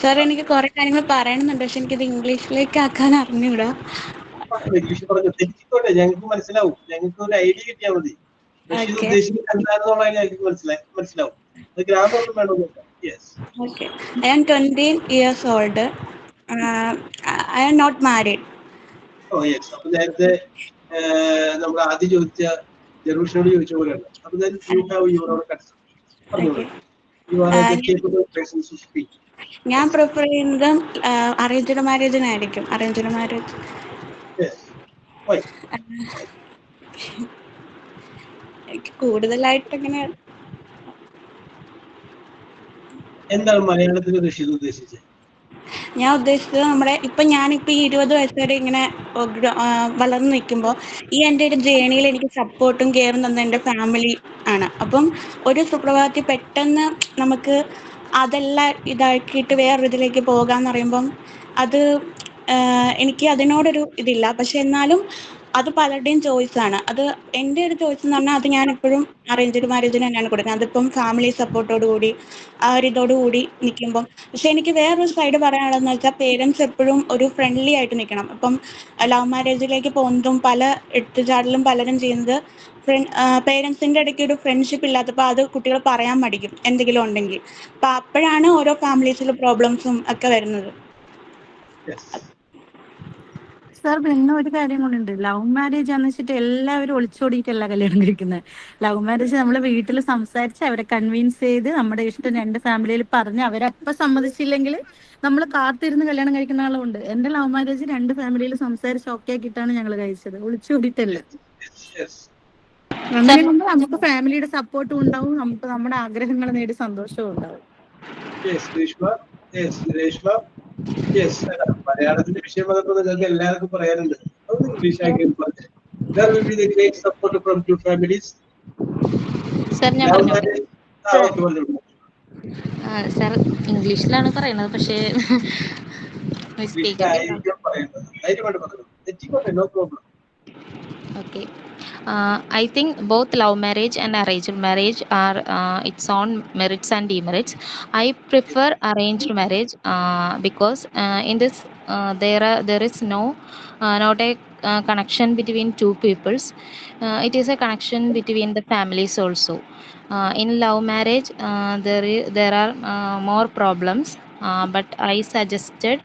O: സാർ എനിക്ക് കുറെ കാര്യങ്ങൾ പറയണമെന്നുണ്ട്, പക്ഷെ എനിക്കിത് ഇംഗ്ലീഷിലേക്ക് ആക്കാൻ അറിഞ്ഞൂടാ.
B: ഇംഗ്ലീഷ് പറഞ്ഞു തെറ്റിക്കോട്ടെ, ഞങ്ങൾക്ക് മനസ്സിലാവും. ഞങ്ങൾക്ക് ഒരു ഐഡിയ കിട്ടിയാൽ മതി. റഷീദ്
O: Okay.
B: ഉദ്ദേശിക്കുന്നത് എന്താണെന്നുള്ള ഞങ്ങൾക്ക് മനസ്സിലാവും. അത് ഗ്രാമർ ഒന്നും വേണമെന്നില്ല. Yes.
O: Okay. I am 20 years old. I am not married.
B: Oh yes. അപ്പൊ നേരത്തെ നമ്മൾ ആദ്യം ചോദിച്ച ജെറൂഷനോട് ചോദിച്ച പോലെയാണ്. അപ്പൊ then you have your own concern. പറഞ്ഞോളൂ. You are the capable person to speak.
O: ഞാൻ പ്രിഫർ ചെയ്യുന്നത് അറേഞ്ച്ഡ് മാരേജിനായിരിക്കും. Arranged marriage
B: Yes. Why?
O: എനിക്ക് കൂടുതലായിട്ട് അങ്ങനെ
B: എന്താണ് മലയാളത്തിൽ റഷീദ് ഉദ്ദേശിച്ചത്?
O: ഞാൻ ഉദ്ദേശിച്ചത് ഞാനിപ്പോ ഈ 20 വയസ്സ് വരെ ഇങ്ങനെ വളർന്നു നിൽക്കുമ്പോൾ ഈ എൻ്റെ ഒരു ജേണിയിൽ എനിക്ക് സപ്പോർട്ടും കെയറും തന്ന എൻ്റെ ഫാമിലി ആണ്. അപ്പം ഒരു സുപ്രഭാതത്തിൽ പെട്ടെന്ന് നമുക്ക് അതെല്ലാം ഇതാക്കിയിട്ട് വേറൊരു ഇതിലേക്ക് പോകാന്ന് പറയുമ്പം അത് എനിക്ക് അതിനോടൊരു ഇതില്ല. പക്ഷെ എന്നാലും അത് പലരുടെയും ചോയ്സാണ്. അത് എൻ്റെ ഒരു ചോയ്സ് എന്ന് പറഞ്ഞാൽ അത് ഞാൻ എപ്പോഴും അറേഞ്ച്ഡ് മാരേജിന് തന്നെയാണ് കൊടുക്കുന്നത്. അതിപ്പം ഫാമിലി സപ്പോർട്ടോട് കൂടി ആ ഒരു ഇതോടുകൂടി നിൽക്കുമ്പം. പക്ഷെ എനിക്ക് വേറൊരു സൈഡ് പറയാനുള്ളതെന്ന് വെച്ചാൽ പേരൻസ് എപ്പോഴും ഒരു ഫ്രണ്ട്ലി ആയിട്ട് നിൽക്കണം. ഇപ്പം ലവ് മാരേജിലേക്ക് പോകുന്നതും പല എടുത്തുചാടലും പലരും ചെയ്യുന്നത് പേരൻസിൻ്റെ ഇടയ്ക്ക് ഒരു ഫ്രണ്ട്ഷിപ്പ് ഇല്ലാത്തപ്പോൾ അത് കുട്ടികൾ പറയാൻ മടിക്കും എന്തെങ്കിലും ഉണ്ടെങ്കിൽ. അപ്പം അപ്പോഴാണ് ഓരോ ഫാമിലീസിൽ പ്രോബ്ലംസും ഒക്കെ വരുന്നത്.
J: സാർ പിന്നെ ഒരു കാര്യം കൂടിയുണ്ട്. ലവ് മാരേജ് എന്ന് വെച്ചിട്ട് എല്ലാവരും ഒളിച്ചോടിയിട്ടല്ല കല്യാണം കഴിക്കുന്നത്. ലവ് മാരേജ് നമ്മൾ വീട്ടിൽ സംസാരിച്ച് അവരെ കൺവിൻസ് ചെയ്ത് നമ്മുടെ ഇഷ്ടം രണ്ട് ഫാമിലിയിൽ പറഞ്ഞ് അവരപ്പം സമ്മതിച്ചില്ലെങ്കിൽ നമ്മൾ കാത്തിരുന്ന് കല്യാണം കഴിക്കുന്ന ആളുണ്ട്. എന്റെ ലവ് മാരേജ് രണ്ട് ഫാമിലിയിൽ സംസാരിച്ച് ഓക്കെ ആക്കിയിട്ടാണ് ഞങ്ങൾ കഴിച്ചത്, ഒളിച്ചോടിയിട്ടല്ല. അങ്ങനെയാകുമ്പോൾ നമുക്ക് ഫാമിലിയുടെ സപ്പോർട്ടും ഉണ്ടാവും, നമുക്ക് നമ്മുടെ ആഗ്രഹങ്ങൾ നേടി സന്തോഷവും ഉണ്ടാവും.
B: മലയാളത്തിന്റെ വിഷയം വന്നപ്പോൾ നിങ്ങൾക്ക് എല്ലാവർക്കും പറയാനുണ്ട്. അതൊന്ന് ഇംഗ്ലീഷ് ആക്കി പറഞ്ഞു. There will be the great support from two families.
P: Sir ഇംഗ്ലീഷിലാണ് പറയുന്നത്, പക്ഷേ okay. I think both love marriage and arranged marriage are its own merits and demerits. I prefer arranged marriage because in this there is not a connection between two peoples. It is a connection between the families also. In love marriage there are more problems, but I suggested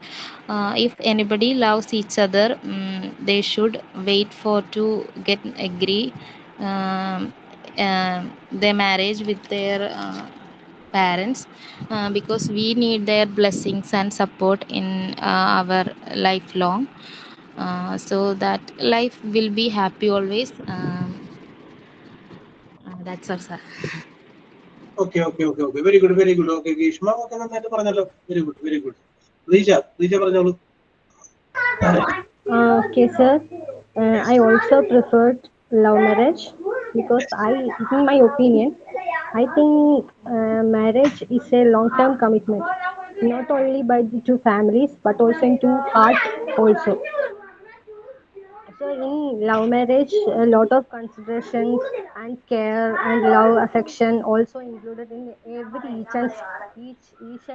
P: if anybody loves each other, they should wait for to get agree their marriage with their parents, because we need their blessings and support in our lifelong, so that life will be happy always. That's all, sir.
B: Okay. Very good. Okay, Gishma, okay, നന്നായിട്ട് പറഞ്ഞല്ലോ. Very good. Reeja പറഞ്ഞോളൂ.
K: Okay, sir. I also preferred love marriage because in my opinion, I think marriage is a long-term commitment, not only by the two families but also into heart also. So in love marriage, a lot of considerations and care and love, affection also included in each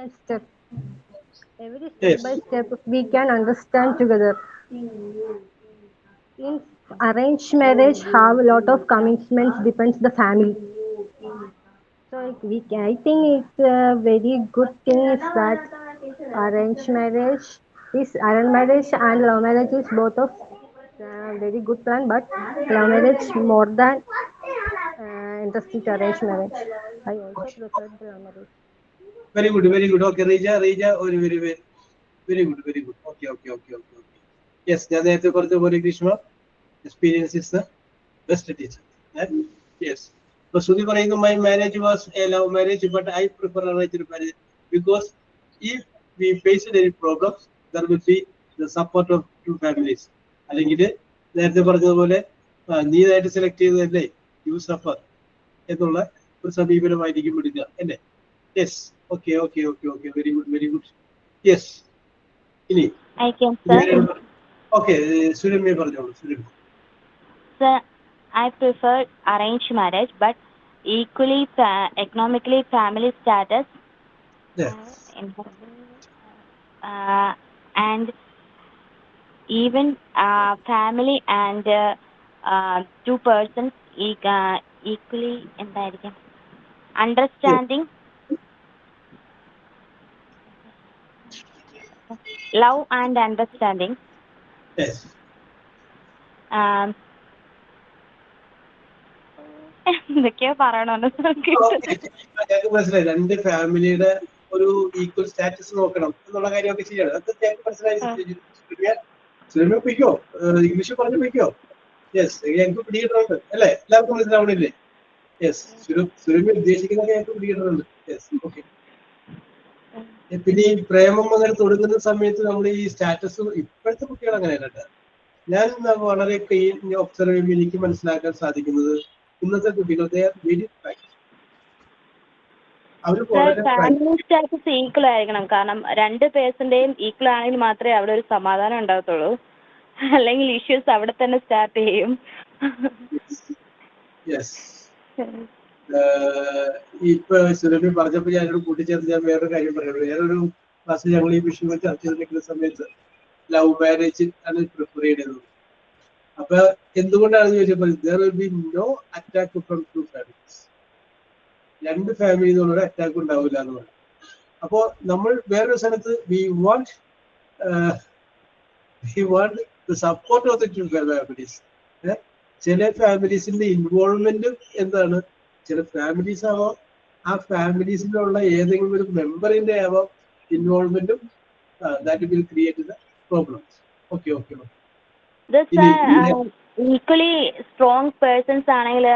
K: and step. Every step by step we can understand together. In arranged marriage, have a lot of commitments depends the family. So I think it's a very good thing is that arranged marriage and love marriage is both of very good plan, but love marriage more than interesting to arranged marriage. I also prefer the love marriage.
B: Very good. Okay, Rija, very good. Okay. Yes, ഞാൻ നേരത്തെ പറഞ്ഞ പോലെ Greeshma, experience is the best teacher. Yes. So Sudhi പറയുന്നു, my marriage was a love marriage, but I prefer arranged marriage because if we face any problems, there will be the support of two families. അല്ലെങ്കിൽ നേരത്തെ പറഞ്ഞതുപോലെ നീതായിട്ട് select ചെയ്തതല്ലേ U Zafar എന്നുള്ള ഒരു സമീപനമായിരിക്കും എടുക്കുക അല്ലേ? Yes. Okay. Very good. Yes. ഇനി
L: I can, sir.
B: Okay, Suramya പറഞ്ഞോളൂ. Suramya.
L: Sir, I prefer arranged marriage, but equally economically family status and even family and two persons equally understanding, love and understanding.
B: Yes.
L: എന്തൊക്കെയോ പറയണോന്ന്
B: ഞങ്ങൾക്ക് മനസ്സിലായി. രണ്ട് ഫാമിലിയുടെ ഒരു equal status നോക്കണം എന്നുള്ള കാര്യമൊക്കെ ശരിയാണ്. അതൊക്കെ ഞങ്ങൾക്ക് മനസ്സിലായി. സുരമ്യ പിടിക്കോ? ഇംഗ്ലീഷ് പറഞ്ഞു പിടിക്കോ? യെസ്, ഞങ്ങൾക്ക് പിടികിട്ടുന്നുണ്ട് അല്ലേ? എല്ലാവർക്കും മനസ്സിലാവണില്ലേ? യെസ്, സുരമ്യ ഉദ്ദേശിക്കുന്നതൊക്കെ ഞങ്ങൾക്ക് പിടികിട്ടുന്നുണ്ട്. Yes, okay. പിന്നെ ഈ പ്രേമം അങ്ങനെ തുടങ്ങുന്ന സമയത്ത് നമ്മൾ ഈ സ്റ്റാറ്റസ് ഇപ്പോഴത്തെ കുട്ടികൾ അങ്ങനെയല്ല. ഞാൻ വളരെ ഒബ്സർവ് ചെയ്യുമ്പോൾ എനിക്ക് മനസ്സിലാക്കാൻ സാധിക്കുന്നത് ഇന്നത്തെ കുട്ടികൾ
L: ഫാമിലി സ്റ്റാറ്റസ് ഈക്വൽ ആയിരിക്കണം. കാരണം രണ്ട് പേഴ്സന്റെയും ഈക്വൽ ആണെങ്കിൽ മാത്രമേ അവിടെ ഒരു സമാധാനം ഉണ്ടാകത്തുള്ളൂ. അല്ലെങ്കിൽ ഇഷ്യൂസ് അവിടെ തന്നെ സ്റ്റാർട്ട് ചെയ്യും.
B: ഇപ്പൊ സുരഭി പറഞ്ഞപ്പോ ഞാനൊരു കൂട്ടിച്ചേർത്ത് ഞാൻ വേറൊരു കാര്യം പറയുള്ളൂ. വേറൊരു ക്ലാസ്സിൽ ഞങ്ങൾ ഈ വിഷയം ചർച്ച ചെയ്തിരിക്കുന്ന സമയത്ത് ലവ് മാരേജ് ആണ് പ്രിഫർ ചെയ്തത്. അപ്പൊ എന്തുകൊണ്ടാണെന്ന് ചോദിച്ചപ്പോൾ there will be no attack from two families. രണ്ട് ഫാമിലി എന്നുള്ള അറ്റാക്ക് ഉണ്ടാവില്ല എന്ന് പറഞ്ഞു. അപ്പോ നമ്മൾ വേറൊരു സ്ഥലത്ത് we want the support of the two families. ചില ഫാമിലീസിന്റെ ഇൻവോൾവ്മെന്റ് എന്താണ്? ചില ഫാമിലീസ് ആവാം, ആ ഫാമിലീസിലുള്ള ഏതെങ്കിലും ഒരു മെമ്പറിന്റെ ആവാം ഇൻവോൾവ്മെന്റും that will create the problems. Okay okay okay.
L: Equally strong persons ആണെങ്കിൽ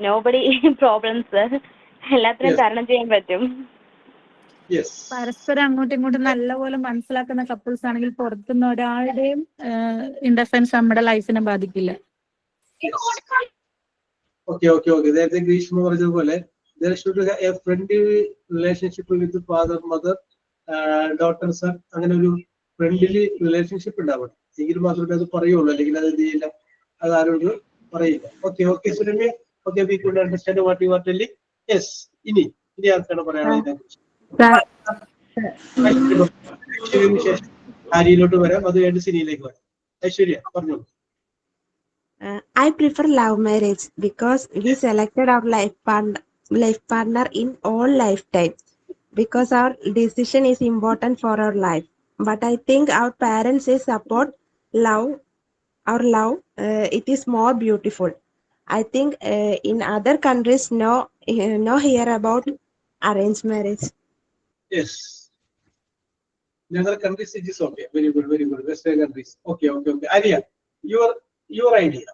L: നോബഡി പ്രോബ്ലംസ് എല്ലാത്തിനും തരണം ചെയ്യാൻ പറ്റും.
J: പരസ്പരം അങ്ങോട്ടും ഇങ്ങോട്ടും നല്ലപോലെ മനസ്സിലാക്കുന്ന കപ്പിൾസ് ആണെങ്കിൽ പുറത്തുനിന്ന് ഒരാളുടെയും ഇന്റർഫറൻസ് നമ്മുടെ ലൈഫിനെ ബാധിക്കില്ല.
B: Okay okay okay. നേരത്തെ ഗ്രീഷ്മ പറഞ്ഞതുപോലെ there should be a friendly relationship with father, mother, daughter, son. അങ്ങനെ ഒരു ഫ്രണ്ട്ലി റിലേഷൻഷിപ്പ് ഉണ്ടാവണം. എങ്കിൽ മാത്രമേ അത് പറയുള്ളൂ. അല്ലെങ്കിൽ അത് എന്ത് ചെയ്യില്ല, അത് ആരോട് പറയില്ല. Okay okay Suramya. Okay, we could understand what you are telling. Yes. ഇനി ആർക്കാണ് പറയാനുള്ളത്? ഐശ്വര്യന് ശേഷം ഹരിയിലോട്ട് വരാം, അത് കഴിഞ്ഞ് സിനിയിലേക്ക് വരാം. ഐശ്വര്യ പറഞ്ഞോളൂ.
Q: I prefer love marriage because we selected our life partner in all lifetime, because our decision is important for our life. But I think our parents say support our love. It is more beautiful. I think in other countries no hear about arranged marriage.
B: Yes. In other countries it is okay. Very good, very good. Western countries. Okay. Arya, your idea.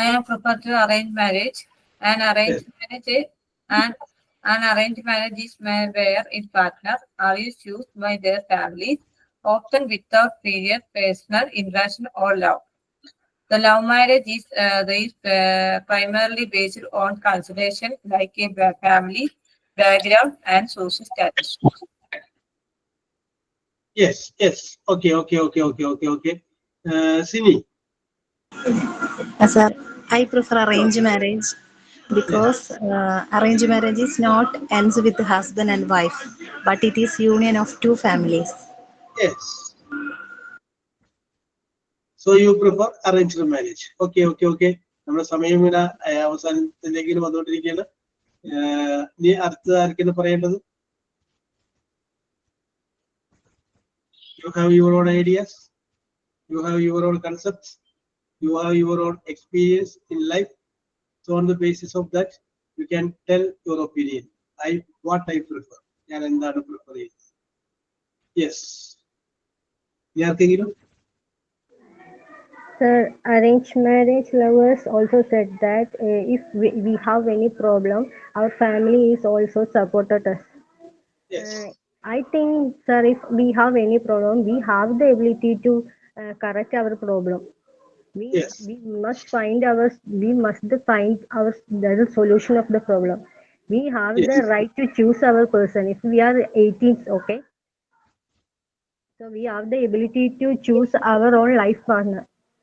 F: I am prepared to arranged marriage. An arranged marriage is where a partner are chosen by their families, often without period personal interaction or love. The love marriage is primarily based on consideration like a family background and social status.
B: Yes. Okay. Sini.
R: Sir, I prefer arranged marriage because arranged marriage is not ends with husband and wife, but it is union of two families.
B: Yes. So you prefer arranged marriage. Okay. നമ്മുടെ സമയം ഇങ്ങനെ അവസാനത്തിലേക്ക് വന്നുകൊണ്ടിരിക്കുകയാണ്. നീ അടുത്ത ആർക്കാണ് പറയേണ്ടത്? You have your own ideas, you have your own concepts, you have your own experience in life. So on the basis of that, you can tell your opinion. What I prefer. ഞാൻ എന്താണ് prefer ചെയ്യുന്നത്? Yes.
K: Sir, arranged marriage lovers also said that if we have any problem, our family is also supported us.
B: Yes.
K: I think, sir, if we have any problem, we have the ability to correct our problem. We must find the solution of the problem. We have the right to choose our person if we are 18s, okay? So we have the ability to choose our own life partner.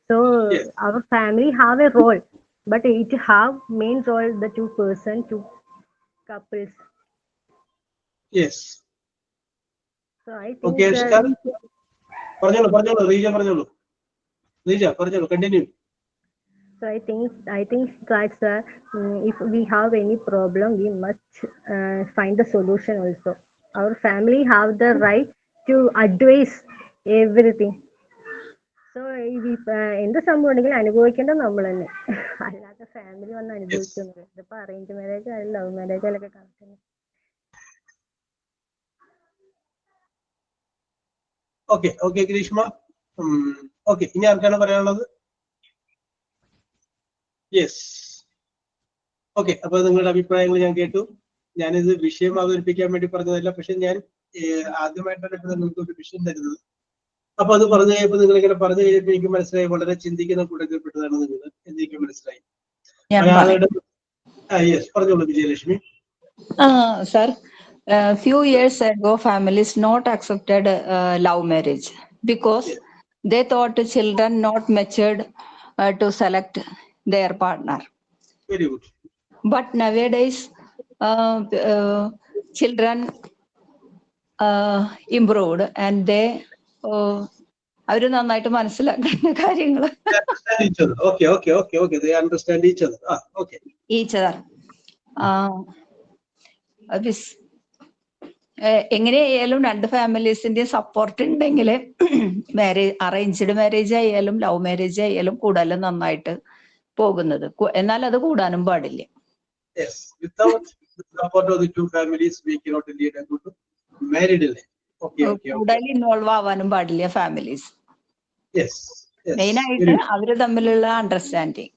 K: So
B: Yes.
K: our family have a role, but it have main role the two person, two couples.
B: Yes.
K: So I think
B: Okay,
K: that
B: Ashkar. പറഞ്ഞോളൂ റീജ പറഞ്ഞോളൂ. റീജ പറഞ്ഞോളൂ, continue.
K: so I think that if we have any problem, we must find the solution also. Our family have the right to advise everything. So എന്ത് സംഭവം ഉണ്ടെങ്കിലും അനുഭവിക്കേണ്ടത് നമ്മൾ തന്നെ, അല്ലാതെ family വന്ന് അനുഭവിക്കുന്നില്ല. ഇതിപ്പോ അറേഞ്ച് മാരേജ് ആയാലും ലവ് മാരേജ് ആയാലൊക്കെ കണക്കാണ്.
B: Okay okay Greeshma. ഓക്കെ, ഇനി ആർക്കാണ് പറയാനുള്ളത്? യെസ്. ഓക്കെ, അപ്പൊ നിങ്ങളുടെ അഭിപ്രായങ്ങൾ ഞാൻ കേട്ടു. ഞാനിത് വിഷയം അവതരിപ്പിക്കാൻ വേണ്ടി പറഞ്ഞതല്ല, പക്ഷെ ഞാൻ ആദ്യമായിട്ടാണ് ഇപ്പൊ നിങ്ങൾക്ക് ഒരു വിഷയം തരുന്നത്. അപ്പൊ അത് പറഞ്ഞു കഴിഞ്ഞപ്പോൾ നിങ്ങൾ ഇങ്ങനെ പറഞ്ഞു കഴിഞ്ഞപ്പോൾ എനിക്ക് മനസ്സിലായി വളരെ ചിന്തിക്കുന്ന കൂട്ടത്തിൽപ്പെട്ടതാണ് നിങ്ങൾ എനിക്ക് മനസ്സിലായി. യെസ്, പറഞ്ഞോളൂ Vijayalakshmi.
A: Sir, few years ago, families not accepted love marriage because they thought children not matured to select their partner.
B: Very good.
A: But nowadays, children improved and they അവര് നന്നായിട്ട് മനസ്സിലാക്കുന്ന കാര്യങ്ങൾ എങ്ങനെയായാലും രണ്ട് ഫാമിലീസിന്റെയും സപ്പോർട്ട് ഉണ്ടെങ്കിൽ മാരേജ്, അറേഞ്ച്ഡ് മാരേജ് ആയാലും love marriage ആയാലും കൂടുതലും നന്നായിട്ട് പോകുന്നത്. എന്നാൽ അത് കൂടാനും പാടില്ല. കൂടുതൽ ഇൻവോൾവ് ആവാനും പാടില്ല ഫാമിലീസ്. മെയിനായിട്ട് അവര് തമ്മിലുള്ള understanding.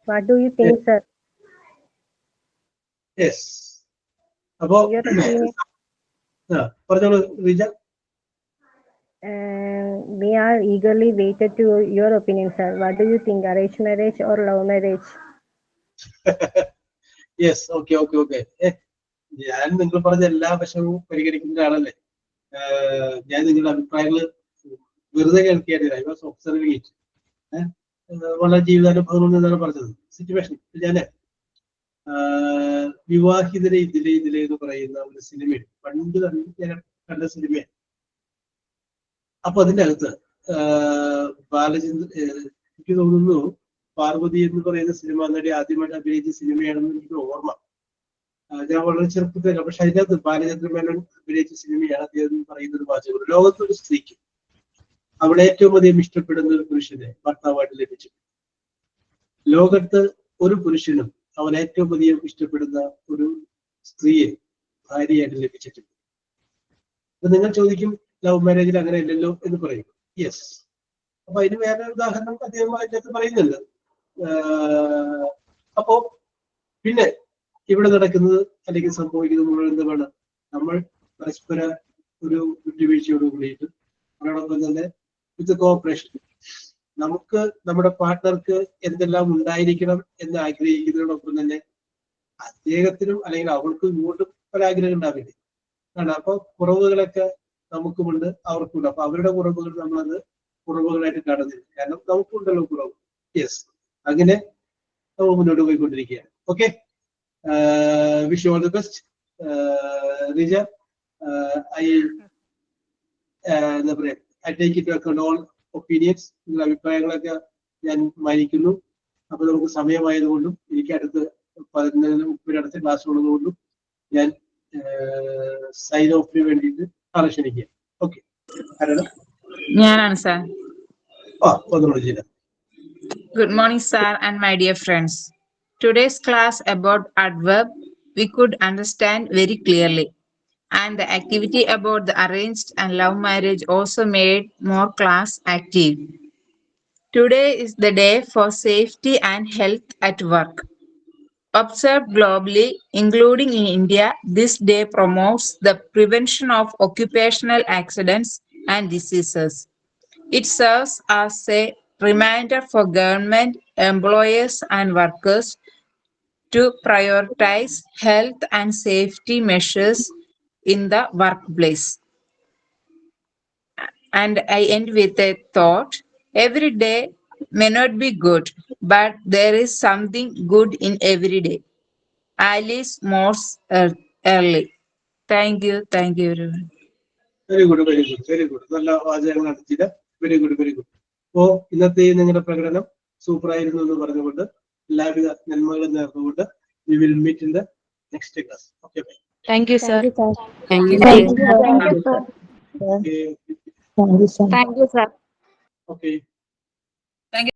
K: What do you think, sir?
B: Yes. അപ്പോ പറഞ്ഞോളൂ Reeja.
K: We are eagerly waited to your opinion, sir. What do you think, arranged marriage or love marriage?
B: Yes, okay. ഞാൻ നിങ്ങൾ പറഞ്ഞ എല്ലാ വശവും പരിഗണിക്കുന്ന ആളല്ലേ. ഞാൻ നിങ്ങളുടെ അഭിപ്രായങ്ങൾ വെറുതെ കേൾക്കുകയായിരുന്നു. I was observing it. വളരെ ജീവിതാനുഭവം എന്നാണ് പറഞ്ഞത്. സിറ്റുവേഷൻ ഞാന് വിവാഹിതരെ ഇതിലെ എന്ന് പറയുന്ന ഒരു സിനിമയാണ് പണ്ട് ഞാൻ കണ്ട സിനിമയാണ്. അപ്പൊ അതിന്റെ അകത്ത് എനിക്ക് തോന്നുന്നു പാർവതി എന്ന് പറയുന്ന സിനിമ നടി ആദ്യമായിട്ട് അഭിനയിച്ച സിനിമയാണെന്ന് എനിക്ക് ഓർമ്മ. ഞാൻ വളരെ ചെറുപ്പത്തിലാണ്, പക്ഷെ അതിനകത്ത് ബാലചന്ദ്രൻ മേനോൻ അഭിനയിച്ച സിനിമയാണ്. അദ്ദേഹം പറയുന്ന ഒരു വാചകം, ലോകത്തൊരു സ്ത്രീക്ക് അവളെ ഏറ്റവും അധികം ഇഷ്ടപ്പെടുന്ന ഒരു പുരുഷനെ ഭർത്താവായിട്ട് ലഭിച്ചു. ലോകത്ത് ഒരു പുരുഷനും അവൻ ഏറ്റവും അധികം ഇഷ്ടപ്പെടുന്ന ഒരു സ്ത്രീയെ ഭാര്യയായിട്ട് ലഭിച്ചിട്ടുണ്ട്. അപ്പൊ നിങ്ങൾ ചോദിക്കും ലവ് മാരേജിൽ അങ്ങനെ ഇല്ലല്ലോ എന്ന് പറയും. യെസ്. അപ്പൊ അതിന് വേറെ ഉദാഹരണം അദ്ദേഹം അതിനകത്ത് പറയുന്നുണ്ട്. അപ്പോ പിന്നെ ഇവിടെ നടക്കുന്നത് അല്ലെങ്കിൽ സംഭവിക്കുന്നത് മുഴുവൻ എന്താണ്? നമ്മൾ പരസ്പര ഒരു വിട്ടുവീഴ്ചയോട് കൂടിയിട്ട് അതോടൊപ്പം തന്നെ വിത്ത് കോഓപ്പറേഷൻ നമുക്ക് നമ്മുടെ പാർട്ട്ണർക്ക് എന്തെല്ലാം ഉണ്ടായിരിക്കണം എന്ന് ആഗ്രഹിക്കുന്നതിനോടൊപ്പം തന്നെ അദ്ദേഹത്തിനും അല്ലെങ്കിൽ അവൾക്കും ഇങ്ങോട്ടും ഒരാഗ്രഹം ഉണ്ടാവില്ലേ. അപ്പൊ കുറവുകളൊക്കെ നമുക്കുമുണ്ട്, അവർക്കുണ്ട്. അപ്പൊ അവരുടെ കുറവുകൾ നമ്മളത് കുറവുകളായിട്ട് കാണുന്നില്ല, കാരണം നമുക്കുണ്ടല്ലോ കുറവ്. യെസ്, അങ്ങനെ നമ്മൾ മുന്നോട്ട് പോയിക്കൊണ്ടിരിക്കുകയാണ്. Okay, wish you all the best. Rija, എന്താ പറയാ, I take it to account all opinions. നിങ്ങളുടെ അഭിപ്രായങ്ങളൊക്കെ ഞാൻ മാനിക്കുന്നു. അപ്പൊ നമുക്ക് സമയമായതുകൊണ്ടും എനിക്ക് അടുത്ത് 11:30 അടുത്ത ക്ലാസ് ഉള്ളതുകൊണ്ടും ഞാൻ സൈൻ ഓഫിന് വേണ്ടിയിട്ട് ആളെ ക്ഷണിക്കുക. ഓക്കെ, ആരാണ്?
H: ഞാനാണ് സാർ.
B: വന്നോളൂ ജിന.
H: Good morning, sir, and my dear friends. Today's class about adverb we could understand very clearly, and the activity about the arranged and love marriage also made more class active. Today is the day for safety and health at work. Observed globally, including in India, this day promotes the prevention of occupational accidents and diseases. It serves as a reminder for government, employers, and workers to prioritize health and safety measures in the workplace. And I end with a thought. Every day may not be good, but there is something good in every day. Alice Morse Early. Thank you everyone.
B: Very good very good very good. നല്ല വാചകങ്ങൾ ചെയ്ത very good very good. അപ്പോ ഇന്നത്തെ നിങ്ങളുടെ പ്രകടനം super ആയിരുന്നു എന്ന് പറഞ്ഞുകൊണ്ട് എല്ലാവിധ നന്മകളും നേർന്നുകൊണ്ട് we will meet in the next class. Okay, bye.
C: Thank you, sir.
E: Thank you,
B: Okay.
E: sir.
B: Okay.
L: Thank you, sir.
B: Okay.